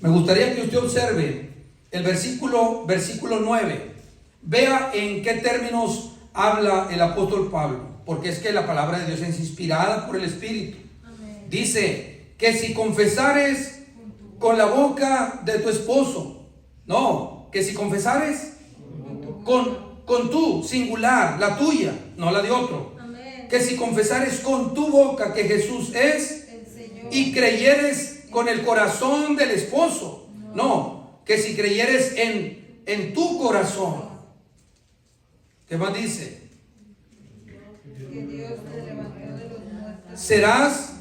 me gustaría que usted observe el versículo 9. Vea en qué términos habla el apóstol Pablo, porque es que la palabra de Dios es inspirada por el Espíritu. Amén. Dice que si confesares con la boca de tu esposo, no, que si confesares con tu singular, la tuya, no la de otro, Amén. que si confesares con tu boca que Jesús es El Señor. y creyeres con el corazón del esposo, no, que si creyeres en tu corazón, ¿qué más dice? Que Dios te levantó de los muertos. Serás,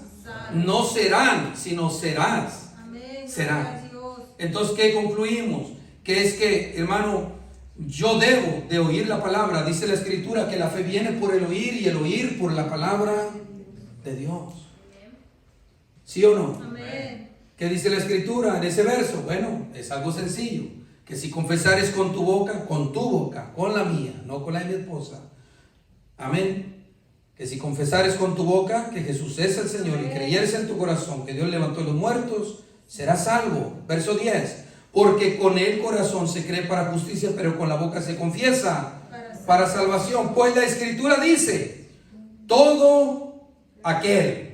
no serán, sino serás. Amén. Será. Gloria a Dios. Entonces, ¿qué concluimos? Que es que, hermano, yo debo de oír la palabra. Dice la Escritura que la fe viene por el oír y el oír por la palabra de Dios. ¿Sí o no? Amén. ¿Qué dice la Escritura en ese verso? Bueno, es algo sencillo. Que si confesares con tu boca, con la mía, no con la de mi esposa. Amén. Que si confesares con tu boca que Jesús es el Señor y creyeres en tu corazón que Dios levantó a los muertos, serás salvo. Verso 10. Porque con el corazón se cree para justicia, pero con la boca se confiesa para salvación. Pues la Escritura dice, todo aquel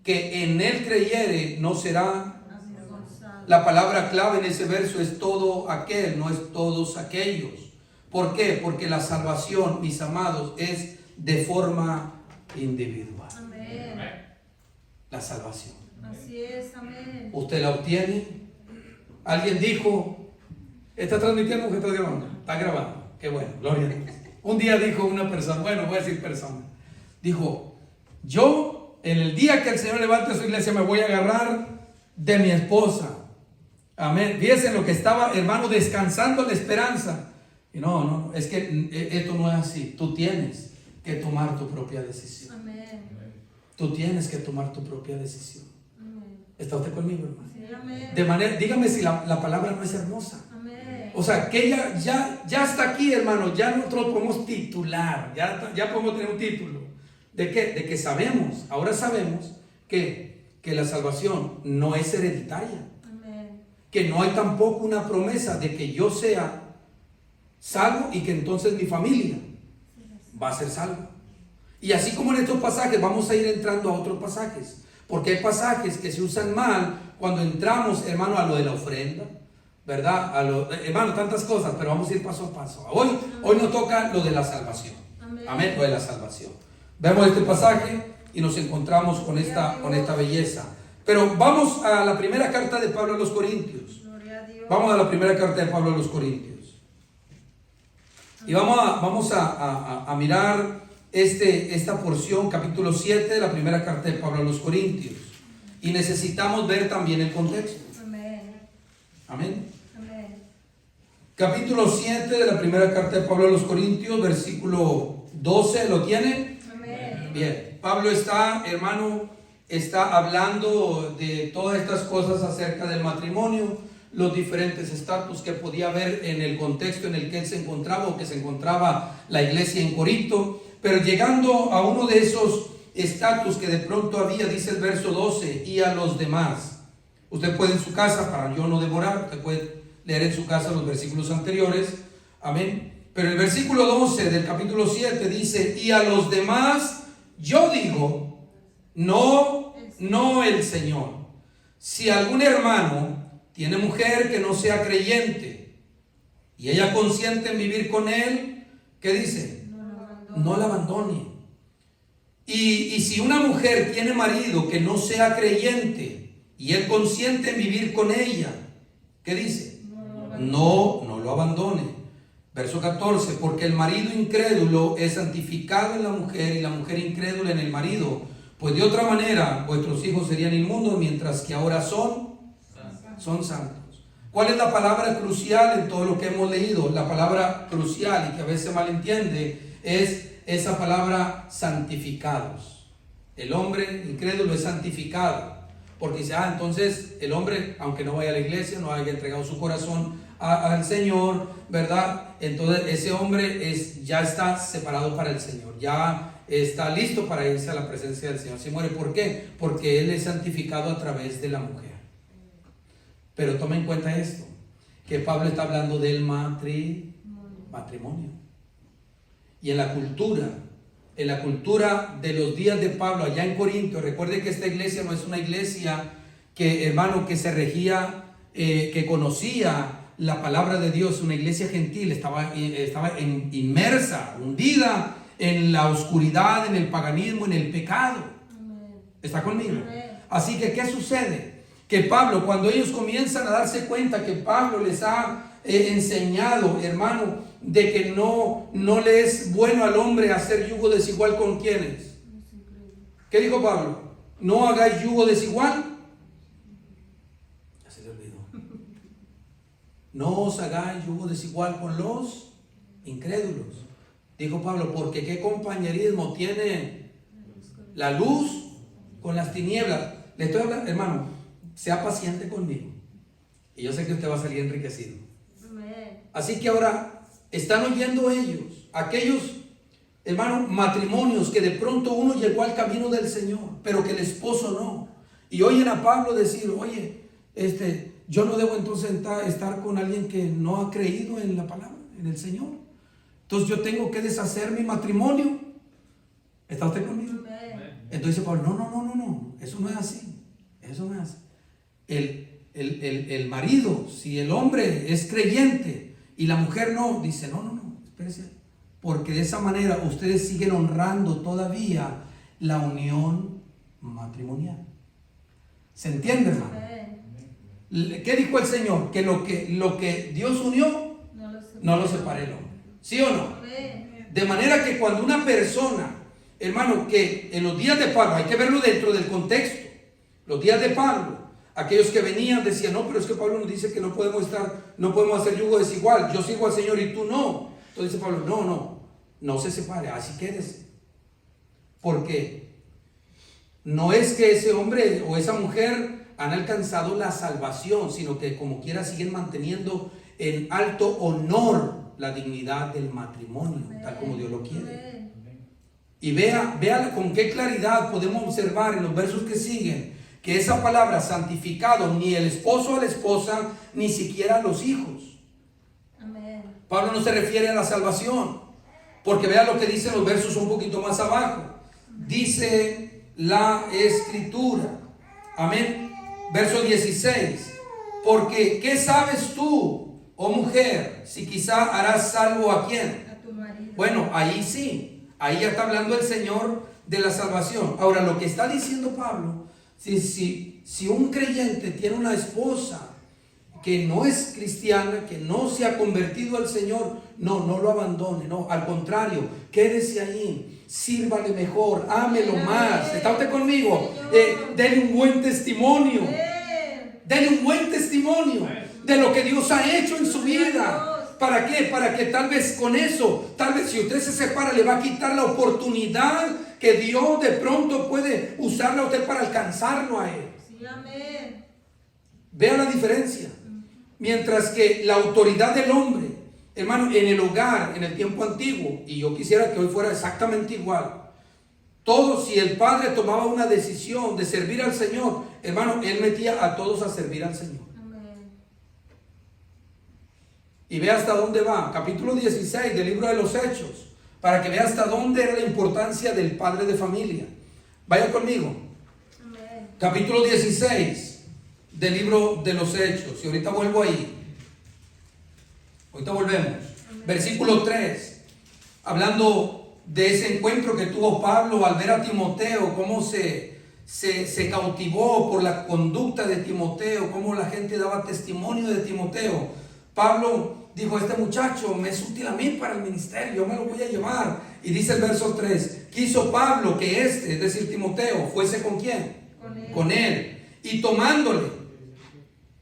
que en él creyere no será. La palabra clave en ese verso es todo aquel, no es todos aquellos. ¿Por qué? Porque la salvación, mis amados, es de forma individual. Amén. La salvación. Así es, amén. Usted la obtiene. Alguien dijo, ¿está transmitiendo o está grabando? Está grabando. Qué bueno, gloria a Dios. Un día dijo una persona, bueno, voy a decir persona, dijo, yo en el día que el Señor levante su iglesia me voy a agarrar de mi esposa. Amén. Fíjense lo que estaba, hermano, descansando la esperanza. Y no, es que esto no es así. Tú tienes que tomar tu propia decisión. Amén. Tú tienes que tomar tu propia decisión. Amén. ¿Está usted conmigo, hermano? Sí, amén. De manera, dígame si la palabra no es hermosa. Amén. O sea, que ya está aquí, hermano. Ya nosotros podemos titular. Ya podemos tener un título. ¿De qué? De que sabemos. Ahora sabemos que la salvación no es hereditaria. Amén. Que no hay tampoco una promesa de que yo sea salvo y que entonces mi familia va a ser salva. Y así como en estos pasajes vamos a ir entrando a otros pasajes, porque hay pasajes que se usan mal cuando entramos, hermano, a lo de la ofrenda, ¿verdad? Hermano, tantas cosas, pero vamos a ir paso a paso. Hoy nos toca lo de la salvación. Amén, lo de la salvación. Vemos este pasaje y nos encontramos con esta belleza. Pero vamos a la primera carta de Pablo a los Corintios. Gloria a Dios. Vamos a la primera carta de Pablo a los Corintios. Y vamos a mirar esta porción, capítulo 7 de la primera carta de Pablo a los Corintios. Y necesitamos ver también el contexto. Amén. Amén. Amén. Capítulo 7 de la primera carta de Pablo a los Corintios, versículo 12, ¿lo tiene? Amén. Bien, Pablo está hablando de todas estas cosas acerca del matrimonio, los diferentes estatus que podía haber en el contexto en el que él se encontraba o que se encontraba la iglesia en Corinto, pero llegando a uno de esos estatus que de pronto había, dice el verso 12, y a los demás. Usted puede en su casa, para yo no demorar, usted puede leer en su casa los versículos anteriores, amén. Pero el versículo 12 del capítulo 7 dice, y a los demás yo digo, no el Señor. Si algún hermano tiene mujer que no sea creyente y ella consiente en vivir con él, ¿qué dice? No la abandone. Y si una mujer tiene marido que no sea creyente y él consiente en vivir con ella, ¿qué dice? No lo abandone. Verso 14, porque el marido incrédulo es santificado en la mujer y la mujer incrédula en el marido, pues de otra manera vuestros hijos serían inmundos, mientras que ahora son santos. ¿Cuál es la palabra crucial en todo lo que hemos leído? La palabra crucial, y que a veces malentiende, es esa palabra santificados. El hombre incrédulo es santificado, porque dice, entonces el hombre, aunque no vaya a la iglesia, no haya entregado su corazón al Señor, ¿verdad? Entonces ese hombre ya está separado para el Señor, ya está listo para irse a la presencia del Señor. Si muere, ¿por qué? Porque él es santificado a través de la mujer. Pero toma en cuenta esto, que Pablo está hablando del matrimonio. Y en la cultura de los días de Pablo allá en Corinto, recuerde que esta iglesia no es una iglesia que, hermano, que se regía, que conocía la palabra de Dios, una iglesia gentil, estaba inmersa, hundida en la oscuridad, en el paganismo, en el pecado. ¿Está conmigo? Así que, ¿qué sucede? que Pablo, cuando ellos comienzan a darse cuenta que Pablo les ha enseñado, hermano, de que no le es bueno al hombre hacer yugo desigual con quienes. ¿Qué dijo Pablo? No hagáis yugo desigual. Ya se le olvidó. No os hagáis yugo desigual con los incrédulos. Dijo Pablo, porque qué compañerismo tiene la luz con las tinieblas. Le estoy hablando, hermano, sea paciente conmigo. Y yo sé que usted va a salir enriquecido. Así que ahora están oyendo ellos, aquellos, hermano, matrimonios que de pronto uno llegó al camino del Señor, pero que el esposo no. Y oyen a Pablo decir, oye, yo no debo entonces estar con alguien que no ha creído en la palabra, en el Señor. Entonces yo tengo que deshacer mi matrimonio. ¿Está usted conmigo? Entonces Pablo, no, eso no es así. Eso no es así. El marido, si el hombre es creyente y la mujer no, dice, no, espérese, porque de esa manera ustedes siguen honrando todavía la unión matrimonial. ¿Se entiende, hermano? ¿Qué dijo el Señor? Que lo que Dios unió, no lo separe el hombre. ¿Sí o no? De manera que cuando una persona, hermano, que en los días de Pablo, hay que verlo dentro del contexto, los días de Pablo, aquellos que venían decían, no, pero es que Pablo nos dice que no podemos hacer yugo desigual, yo sigo al Señor y tú no. Entonces dice Pablo, no se separe, así quédese. Porque no es que ese hombre o esa mujer han alcanzado la salvación, sino que como quiera siguen manteniendo en alto honor la dignidad del matrimonio, tal como Dios lo quiere. Y vea con qué claridad podemos observar en los versos que siguen que esa palabra santificado, ni el esposo o la esposa, ni siquiera los hijos. Amén. Pablo no se refiere a la salvación, porque vea lo que dicen los versos un poquito más abajo. Dice la escritura, amén, verso 16, porque ¿qué sabes tú, oh mujer, si quizá harás salvo a quién? A tu marido. Bueno, ahí sí, ahí ya está hablando el Señor de la salvación. Ahora, lo que está diciendo Pablo, si un creyente tiene una esposa que no es cristiana, que no se ha convertido al Señor, no lo abandone, no, al contrario, quédese ahí, sírvale mejor, ámelo más. ¿Está usted conmigo? Denle un buen testimonio, denle un buen testimonio de lo que Dios ha hecho en su vida. ¿Para qué? Para que tal vez con eso, tal vez si usted se separa, le va a quitar la oportunidad que Dios de pronto puede usarla a usted para alcanzarlo a él. Sí, amén. Vea la diferencia. Mientras que la autoridad del hombre, hermano, en el hogar, en el tiempo antiguo, y yo quisiera que hoy fuera exactamente igual, todos, si el padre tomaba una decisión de servir al Señor, hermano, él metía a todos a servir al Señor. Y vea hasta dónde va, capítulo 16 del libro de los Hechos, para que vea hasta dónde era la importancia del padre de familia. Vaya conmigo. Amén. Capítulo 16 del libro de los Hechos. Y ahorita vuelvo ahí. Ahorita volvemos. Amén. Versículo 3. Hablando de ese encuentro que tuvo Pablo al ver a Timoteo, cómo se cautivó por la conducta de Timoteo, cómo la gente daba testimonio de Timoteo. Pablo dijo, este muchacho me es útil a mí para el ministerio, yo me lo voy a llevar. Y dice el verso 3, quiso Pablo que es decir Timoteo, fuese ¿con quién? Con él. Y tomándole,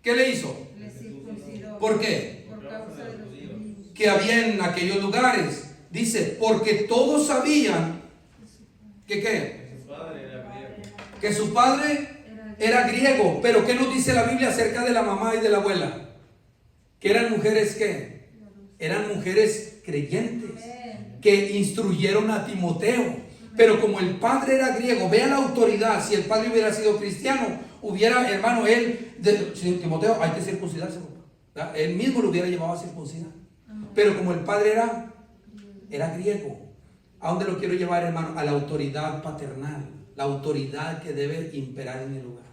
¿qué le hizo? Le circuncidó. ¿Por qué? Por causa de los judíos que había en aquellos lugares. Dice, porque todos sabían que su padre era griego. Pero ¿qué nos dice la Biblia acerca de la mamá y de la abuela? Que eran mujeres ¿qué? Eran mujeres creyentes que instruyeron a Timoteo. Pero como el padre era griego, vea la autoridad. Si el padre hubiera sido cristiano, hubiera, hermano, Timoteo, hay que circuncidarse. Él mismo lo hubiera llevado a circuncidar. Pero como el padre era griego, ¿a dónde lo quiero llevar, hermano? A la autoridad paternal, la autoridad que debe imperar en el lugar.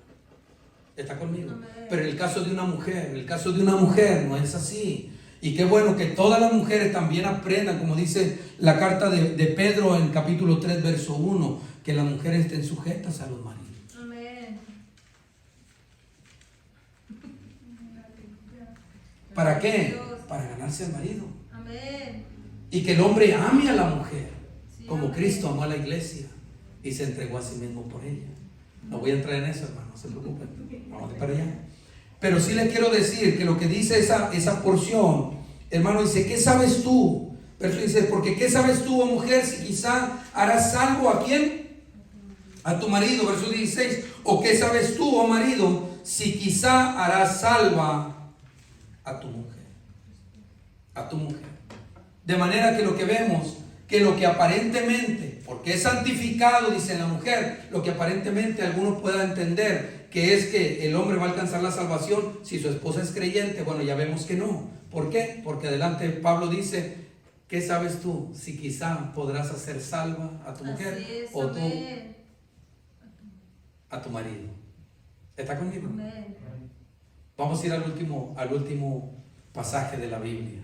¿Está conmigo? Pero en el caso de una mujer no es así. Y qué bueno que todas las mujeres también aprendan, como dice la carta de Pedro en capítulo 3 verso 1, que las mujeres estén sujetas a los maridos. Amén. ¿Para qué? Para ganarse al marido. Y que el hombre ame a la mujer como Cristo amó a la iglesia y se entregó a sí mismo por ella. No voy a entrar en eso, hermano, no se preocupen, vamos para allá. Pero sí le quiero decir que lo que dice esa porción, hermano, dice: ¿qué sabes tú? Verso dice: porque ¿qué sabes tú, oh mujer, si quizá harás salvo a quién? A tu marido. Verso 16: o ¿qué sabes tú, oh marido, si quizá harás salva a tu mujer? A tu mujer. De manera que lo que vemos, que lo que aparentemente, porque es santificado, dice la mujer, lo que aparentemente algunos puedan entender que es que el hombre va a alcanzar la salvación si su esposa es creyente, bueno, ya vemos que no. ¿Por qué? Porque adelante Pablo dice: ¿qué sabes tú si quizá podrás hacer salva a tu mujer o tú a tu marido? ¿Está conmigo? Amén. Vamos a ir al último pasaje de la Biblia.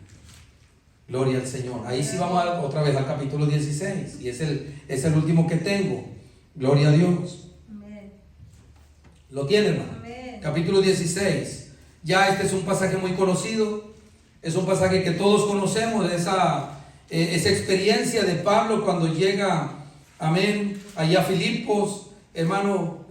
Gloria al Señor. Ahí sí vamos otra vez al capítulo 16. Y es el último que tengo. Gloria a Dios. Amén. ¿Lo tiene, hermano? Amén. Capítulo 16. Ya este es un pasaje muy conocido. Es un pasaje que todos conocemos. Esa experiencia de Pablo cuando llega, amén, allá a Filipos. Hermano,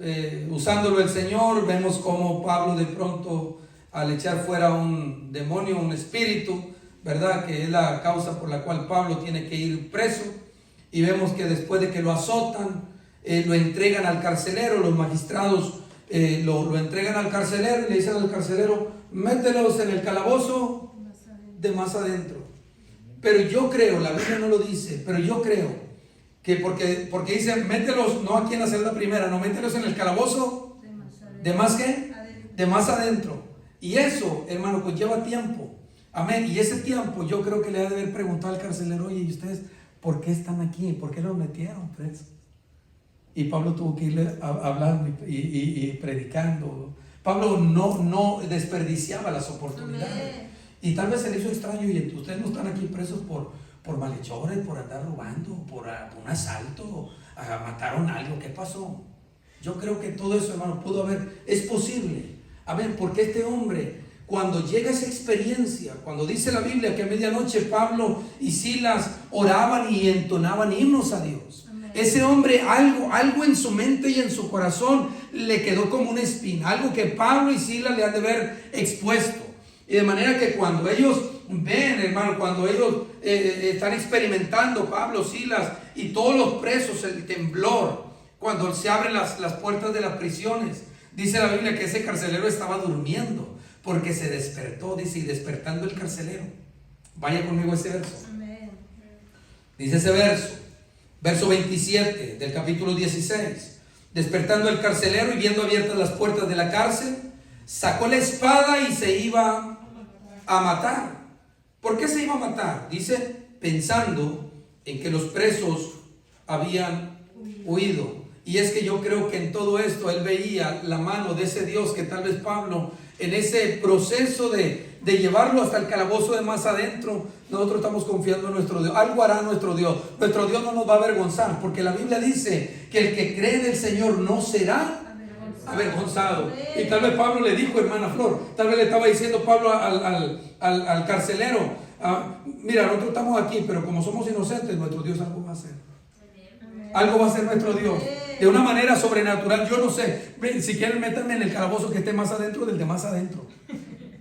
usándolo el Señor, vemos como Pablo de pronto, al echar fuera un demonio, un espíritu, ¿verdad?, que es la causa por la cual Pablo tiene que ir preso, y vemos que después de que lo azotan, lo entregan al carcelero. Los magistrados lo entregan al carcelero y le dicen al carcelero: mételos en el calabozo de más adentro. Pero yo creo, la Biblia no lo dice, pero yo creo que porque dicen: mételos no aquí en la celda primera, no, mételos en el calabozo de más ¿qué? De más adentro. Y eso, hermano, pues lleva tiempo. Amén. Y ese tiempo yo creo que le ha de haber preguntado al carcelero: oye, ¿y ustedes por qué están aquí? ¿Por qué los metieron presos? Y Pablo tuvo que irle hablando y predicando. Pablo no desperdiciaba las oportunidades. Amén. Y tal vez se le hizo extraño: y ustedes no están aquí presos por malhechores, por andar robando, por un asalto, mataron algo, ¿qué pasó? Yo creo que todo eso, hermano, es posible. Amén. Porque este hombre, cuando llega esa experiencia, cuando dice la Biblia que a medianoche Pablo y Silas oraban y entonaban himnos a Dios, amén, ese hombre algo en su mente y en su corazón le quedó como una espina, algo que Pablo y Silas le han de haber expuesto. Y de manera que cuando ellos ven, hermano, cuando ellos están experimentando, Pablo, Silas y todos los presos, el temblor, cuando se abren las puertas de las prisiones, dice la Biblia que ese carcelero estaba durmiendo, porque se despertó, dice, y despertando el carcelero. Vaya conmigo a ese verso. Amén. Dice ese verso 27 del capítulo 16. Despertando el carcelero y viendo abiertas las puertas de la cárcel, sacó la espada y se iba a matar. ¿Por qué se iba a matar? Dice, pensando en que los presos habían huido. Y es que yo creo que en todo esto él veía la mano de ese Dios que tal vez Pablo, en ese proceso de llevarlo hasta el calabozo de más adentro, nosotros estamos confiando en nuestro Dios. Algo hará nuestro Dios. Nuestro Dios no nos va a avergonzar, porque la Biblia dice que el que cree en el Señor no será avergonzado. Y tal vez Pablo le dijo, hermana Flor, tal vez le estaba diciendo Pablo al carcelero: mira, nosotros estamos aquí, pero como somos inocentes, nuestro Dios algo va a hacer. Algo va a hacer nuestro Dius de una manera sobrenatural. Yo no sé, si quieren métanme en el calabozo que esté más adentro del de más adentro,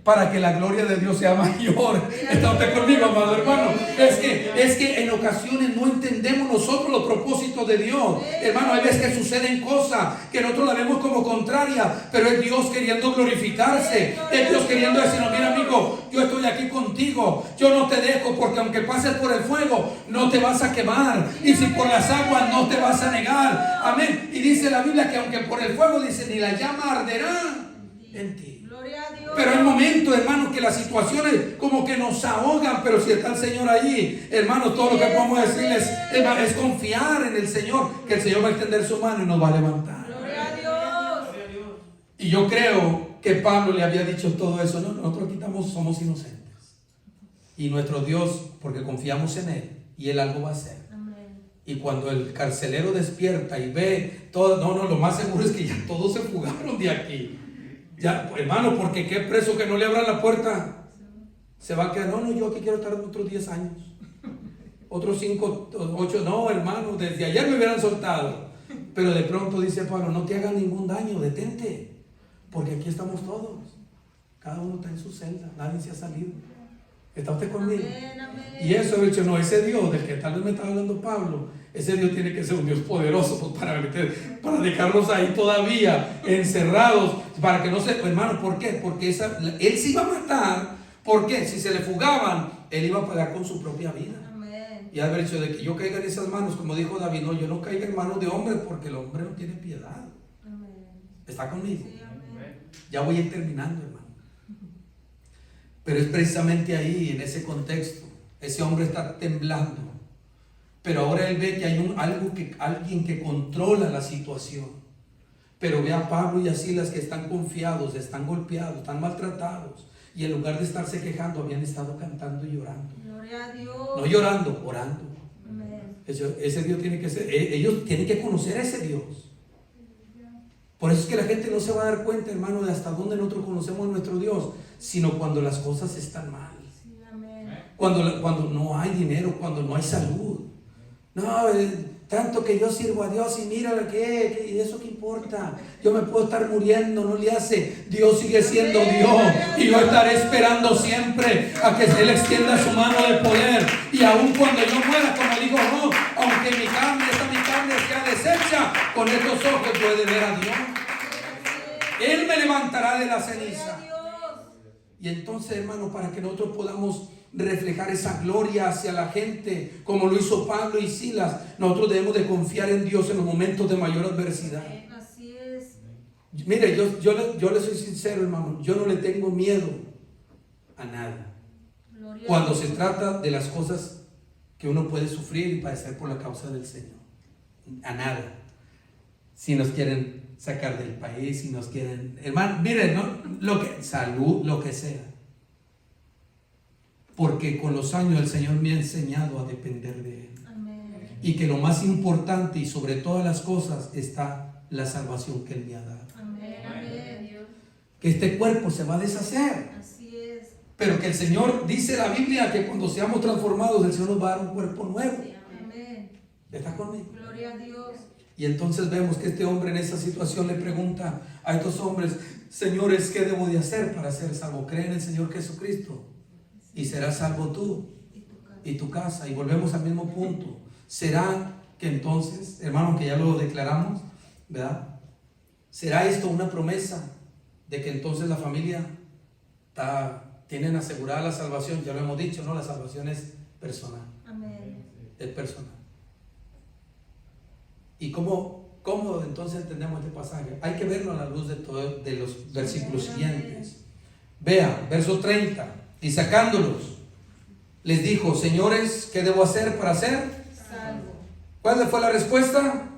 para que la gloria de Dios sea mayor. ¿Está usted conmigo, amado hermano? Es que en ocasiones no entendemos nosotros los propósitos de Dios. Hermano, hay veces que suceden cosas que nosotros la vemos como contraria, pero es Dios queriendo glorificarse. Es Dios queriendo decirnos: mira, amigo, yo estoy aquí contigo, yo no te dejo, porque aunque pases por el fuego no te vas a quemar, y si por las aguas no te vas a negar. Amén. Y dice la Biblia que aunque por el fuego, dice, ni la llama arderá en ti. Pero hay momentos, hermanos, que las situaciones como que nos ahogan, pero si está el Señor allí, hermano, todo lo que podemos decirles es confiar en el Señor, que el Señor va a extender su mano y nos va a levantar. Gloria a Dios. Y yo creo que Pablo le había dicho todo eso. No, nosotros aquí somos inocentes, y nuestro Dios, porque confiamos en Él, y Él algo va a hacer. Amén. Y cuando el carcelero despierta y ve todo, lo más seguro es que ya todos se fugaron de aquí. Ya, hermano, porque qué preso que no le abran la puerta Se va a quedar, no, yo aquí quiero estar otros 10 años. Otros 5, 8, no, hermano, desde ayer me hubieran soltado. Pero de pronto dice Pablo, no te hagan ningún daño, detente. Porque aquí estamos todos. Cada uno está en su celda, nadie se ha salido. ¿Está usted conmigo? Amén, amén. Y eso, de hecho, no, ese Dios del que tal vez me está hablando Pablo, ese Dios tiene que ser un Dios poderoso pues, para dejarlos ahí todavía encerrados, para que no se, hermano, ¿por qué? Porque él se iba a matar. ¿Por qué? Si se le fugaban, él iba a pagar con su propia vida. Amén. Y haber hecho de que yo caiga en esas manos, como dijo David, no, yo no caiga en manos de hombre porque el hombre no tiene piedad. Amén. ¿Está conmigo? Sí, amén. Ya voy a ir terminando, hermano. Pero es precisamente ahí, en ese contexto, ese hombre está temblando. Pero ahora él ve que hay alguien que controla la situación. Pero ve a Pablo y a Silas que están confiados, están golpeados, están maltratados. Y en lugar de estarse quejando, habían estado cantando y llorando. Gloria a Dios. No llorando, orando. Amén. Ese Dios tiene que ser, ellos tienen que conocer a ese Dios. Por eso es que la gente no se va a dar cuenta, hermano, de hasta dónde nosotros conocemos a nuestro Dios, sino cuando las cosas están mal. Sí, amén. Cuando no hay dinero, cuando no hay salud. No, tanto que yo sirvo a Dios y mira ¿y eso qué importa? Yo me puedo estar muriendo, no le hace. Dios sigue siendo Dios y yo estaré esperando siempre a que Él extienda su mano de poder. Y aun cuando yo muera, como dijo Job, aunque mi carne sea deshecha, con estos ojos puede ver a Dios. Él me levantará de la ceniza. Y entonces, hermano, para que nosotros podamos reflejar esa gloria hacia la gente, como lo hizo Pablo y Silas, nosotros debemos de confiar en Dios en los momentos de mayor adversidad. Así es. Mire, yo le soy sincero, hermano, yo no le tengo miedo a nada. Gloria Cuando a se Dios. trata de las cosas que uno puede sufrir y padecer por la causa del Señor. A nada. Si nos quieren sacar del país, si nos quieren, hermano, miren, ¿no? Salud, lo que sea. Porque con los años el Señor me ha enseñado a depender de Él. Amén. Y que lo más importante y sobre todas las cosas está la salvación que Él me ha dado. Amén. Amén. Que este cuerpo se va a deshacer. Así es. Pero que el Señor, dice la Biblia, que cuando seamos transformados, el Señor nos va a dar un cuerpo nuevo. Amén. ¿Está conmigo? Gloria a Dios. Y entonces vemos que este hombre en esa situación le pregunta a estos hombres: señores, ¿qué debo de hacer para ser salvo? Cree en el Señor Jesucristo y serás salvo tú y tu casa. Y volvemos al mismo punto. ¿Será que entonces, hermano, que ya lo declaramos, ¿verdad? ¿Será esto una promesa de que entonces la familia tienen asegurada la salvación? Ya lo hemos dicho, ¿no? La salvación es personal. Amén. Es personal. ¿Y cómo entonces entendemos este pasaje? Hay que verlo a la luz de los versículos siguientes. Vea, verso 30. Y sacándolos, les dijo: señores, ¿qué debo hacer para ser Salvo. ¿Cuál fue la respuesta?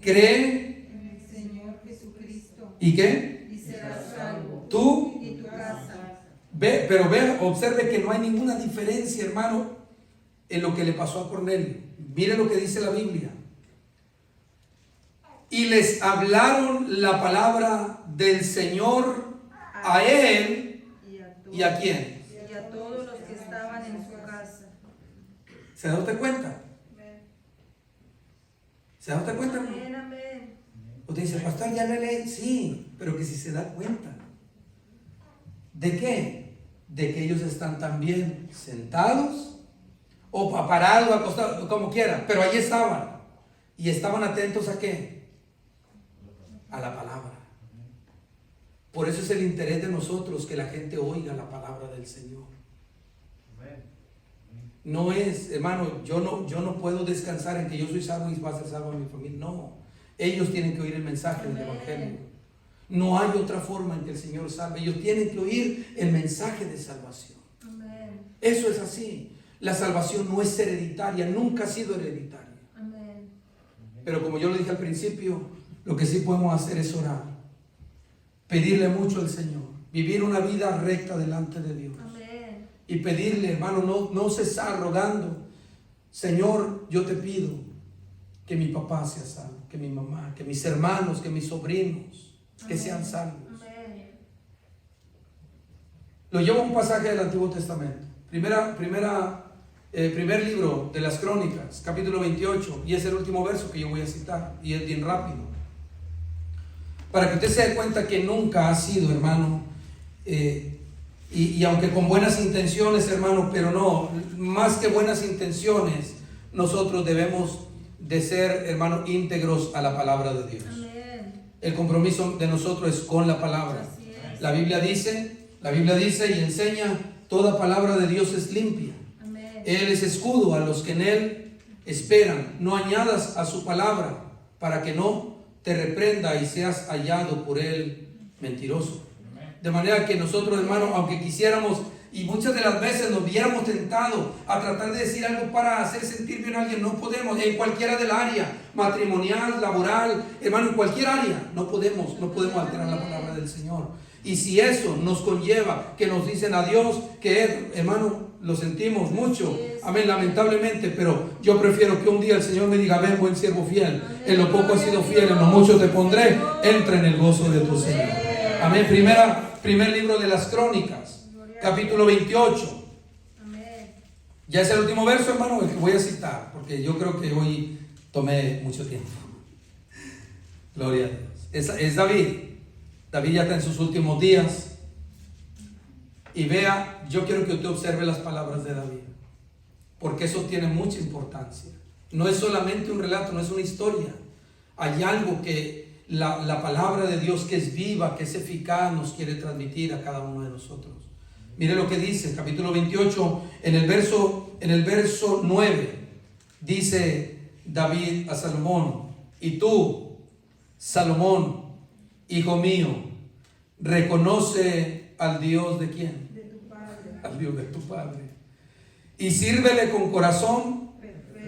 Cree. En el Señor Jesucristo. ¿Y qué? Y serás salvo. Tú. Y tu casa. Pero observe que no hay ninguna diferencia, hermano, en lo que le pasó a Cornelio. Mire lo que dice la Biblia. Y les hablaron la palabra del Señor a él. ¿Y a quién? Y a todos los que estaban en su casa. ¿Se da usted cuenta? ¿Se da usted cuenta? Amén, amén. Usted dice: pastor, ya lo leí. Sí, pero que si se da cuenta. ¿De qué? De que ellos están también sentados o parados, acostados, como quieran, pero ahí estaban. Y estaban atentos ¿a qué? A la palabra. Por eso es el interés de nosotros que la gente oiga la palabra del Señor. No es, hermano, yo no puedo descansar en que yo soy salvo y va a ser salvo mi familia. No, ellos tienen que oír el mensaje del Evangelio. No hay otra forma en que el Señor salve. Ellos tienen que oír el mensaje de salvación. Amén. Eso es así. La salvación no es hereditaria, nunca ha sido hereditaria. Amén. Pero como yo lo dije al principio, lo que sí podemos hacer es orar, pedirle mucho al Señor, vivir una vida recta delante de Dios. Amén. Y pedirle, hermano, no cesar rogando: Señor, yo te pido que mi papá sea salvo, que mi mamá, que mis hermanos, que mis sobrinos, que sean salvos. Amén. Lo llevo a un pasaje del Antiguo Testamento. Primer libro de las Crónicas, capítulo 28, y es el último verso que yo voy a citar, y es bien rápido. Para que usted se dé cuenta que nunca ha sido, hermano, y aunque con buenas intenciones, hermano, pero no, más que buenas intenciones, nosotros debemos de ser, hermano, íntegros a la palabra de Dios. Amén. El compromiso de nosotros es con la palabra. Así es. La Biblia dice y enseña, toda palabra de Dios es limpia. Amén. Él es escudo a los que en Él esperan. No añadas a su palabra para que no te reprenda y seas hallado por Él mentiroso. De manera que nosotros, hermanos, aunque quisiéramos y muchas de las veces nos viéramos tentados a tratar de decir algo para hacer sentir bien a alguien, no podemos. En cualquiera del área, matrimonial, laboral, hermano, en cualquier área, no podemos alterar la palabra del Señor. Y si eso nos conlleva que nos dicen adiós, que hermano, lo sentimos mucho, amén, lamentablemente, pero yo prefiero que un día el Señor me diga, ven, buen siervo fiel, en lo poco has sido fiel, en lo mucho te pondré, entra en el gozo de tu Señor. Amén. Primer libro de las Crónicas, capítulo 28. Amén. Ya es el último verso, hermano, el que voy a citar, porque yo creo que hoy tomé mucho tiempo. Gloria a Dios. Es David. David ya está en sus últimos días. Y vea, yo quiero que usted observe las palabras de David, porque eso tiene mucha importancia. No es solamente un relato, no es una historia. Hay algo que la palabra de Dios, que es viva, que es eficaz, nos quiere transmitir a cada uno de nosotros. Mire lo que dice, capítulo 28, en el verso 9, dice David a Salomón: y tú, Salomón, hijo mío, reconoce al Dios de quién, De tu Padre. al Dios de tu Padre, y sírvele con corazón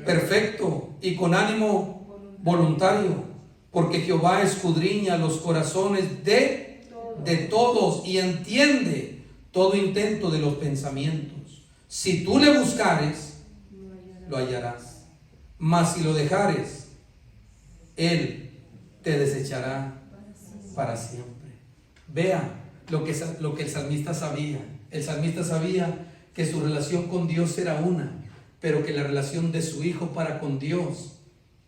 perfecto y con ánimo voluntario, porque Jehová escudriña los corazones de todos y entiende todo intento de los pensamientos. Si tú le buscares, lo hallarás, mas si lo dejares, Él te desechará para siempre. Vea lo que el salmista sabía. El salmista sabía que su relación con Dios era una, pero que la relación de su hijo para con Dios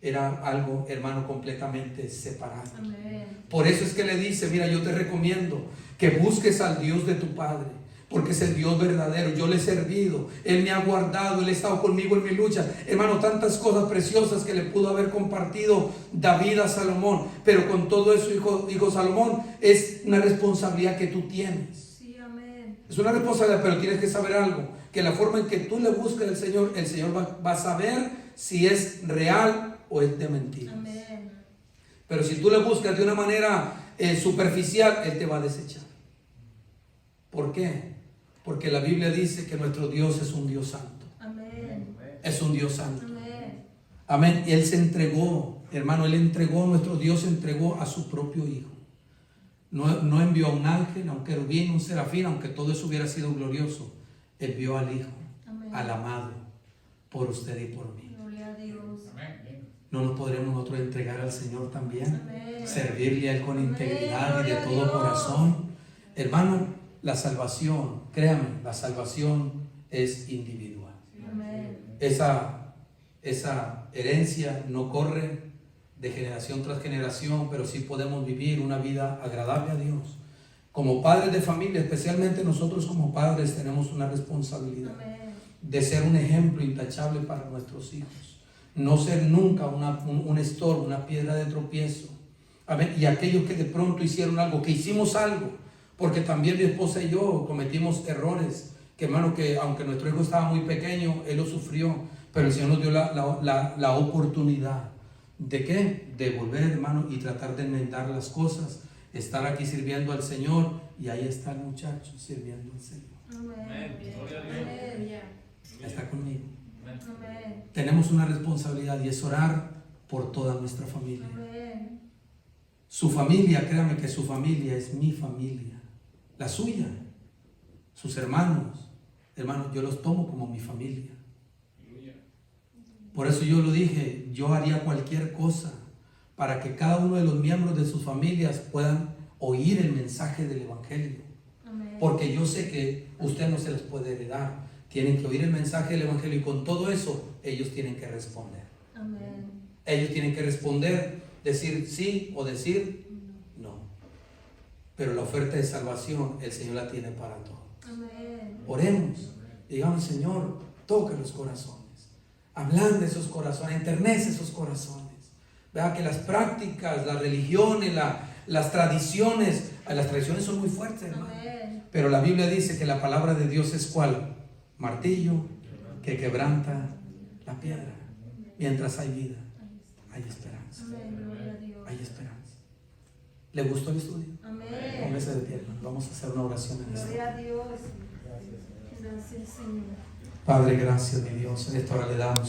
era algo, hermano, completamente separado. Amén. Por eso es que le dice: mira, yo te recomiendo que busques al Dios de tu Padre, porque es el Dios verdadero. Yo le he servido, Él me ha guardado, Él ha estado conmigo en mi lucha. Hermano, tantas cosas preciosas que le pudo haber compartido David a Salomón, pero con todo eso, hijo Salomón, es una responsabilidad que tú tienes. Sí, amén. Es una responsabilidad, pero tienes que saber algo, que la forma en que tú le buscas al Señor, el Señor va a saber si es real o es de mentiras. Amén. Pero si tú le buscas de una manera superficial, Él te va a desechar. ¿Por qué? Porque la Biblia dice que nuestro Dios es un Dios santo. Amén. Es un Dios santo. Amén. Amén. Y Él se entregó, hermano, nuestro Dios entregó a su propio Hijo. No envió a un ángel, a un querubín, un serafín, aunque todo eso hubiera sido glorioso. Envió al Hijo, Amén. al amado, por usted y por mí. Gloria a Dios. ¿No nos podremos nosotros entregar al Señor también? Amén. Servirle a Él con Amén. integridad y de Gloria a todo Dios. corazón. Hermano, la salvación, créame, la salvación es individual. Amén. Esa herencia no corre de generación tras generación, pero sí podemos vivir una vida agradable a Dios. Como padres de familia, especialmente nosotros como padres, tenemos una responsabilidad Amén. de ser un ejemplo intachable para nuestros hijos. No ser nunca un estorbo, una piedra de tropiezo. Amén. Y aquellos que de pronto hicieron algo, que hicimos algo, porque también mi esposa y yo cometimos errores, que hermano, que aunque nuestro hijo estaba muy pequeño, él lo sufrió, pero el Señor nos dio la oportunidad de ¿qué? De volver, hermano, y tratar de enmendar las cosas, estar aquí sirviendo al Señor, y ahí está el muchacho sirviendo al Señor. Amén. Amén. Está conmigo. Amén. Tenemos una responsabilidad, y es orar por toda nuestra familia. Amén. Su familia, créame que su familia es mi familia, la suya, sus hermanos, yo los tomo como mi familia. Por eso yo lo dije, yo haría cualquier cosa para que cada uno de los miembros de sus familias puedan oír el mensaje del Evangelio. Amén. porque yo sé que usted no se les puede heredar. Tienen que oír el mensaje del Evangelio y con todo eso ellos tienen que responder. Amén. Ellos tienen que responder, decir sí o decir no. Pero la oferta de salvación el Señor la tiene para todos. Amén. Oremos, digamos, Señor, toca los corazones, ablande esos corazones, enternece esos corazones. Vea que las prácticas, las religiones, las tradiciones son muy fuertes, hermano. Amén. Pero la Biblia dice que la palabra de Dios es ¿cuál? Martillo que quebranta la piedra. Mientras hay vida, hay esperanza. Amén. Gloria a Dios. Hay esperanza. ¿Le gustó el estudio? Amén. Póngase de pie, hermano. Vamos a hacer una oración en esta. Gloria a Dios. Gracias, Señor. Padre, gracias, mi Dios. En esta hora le damos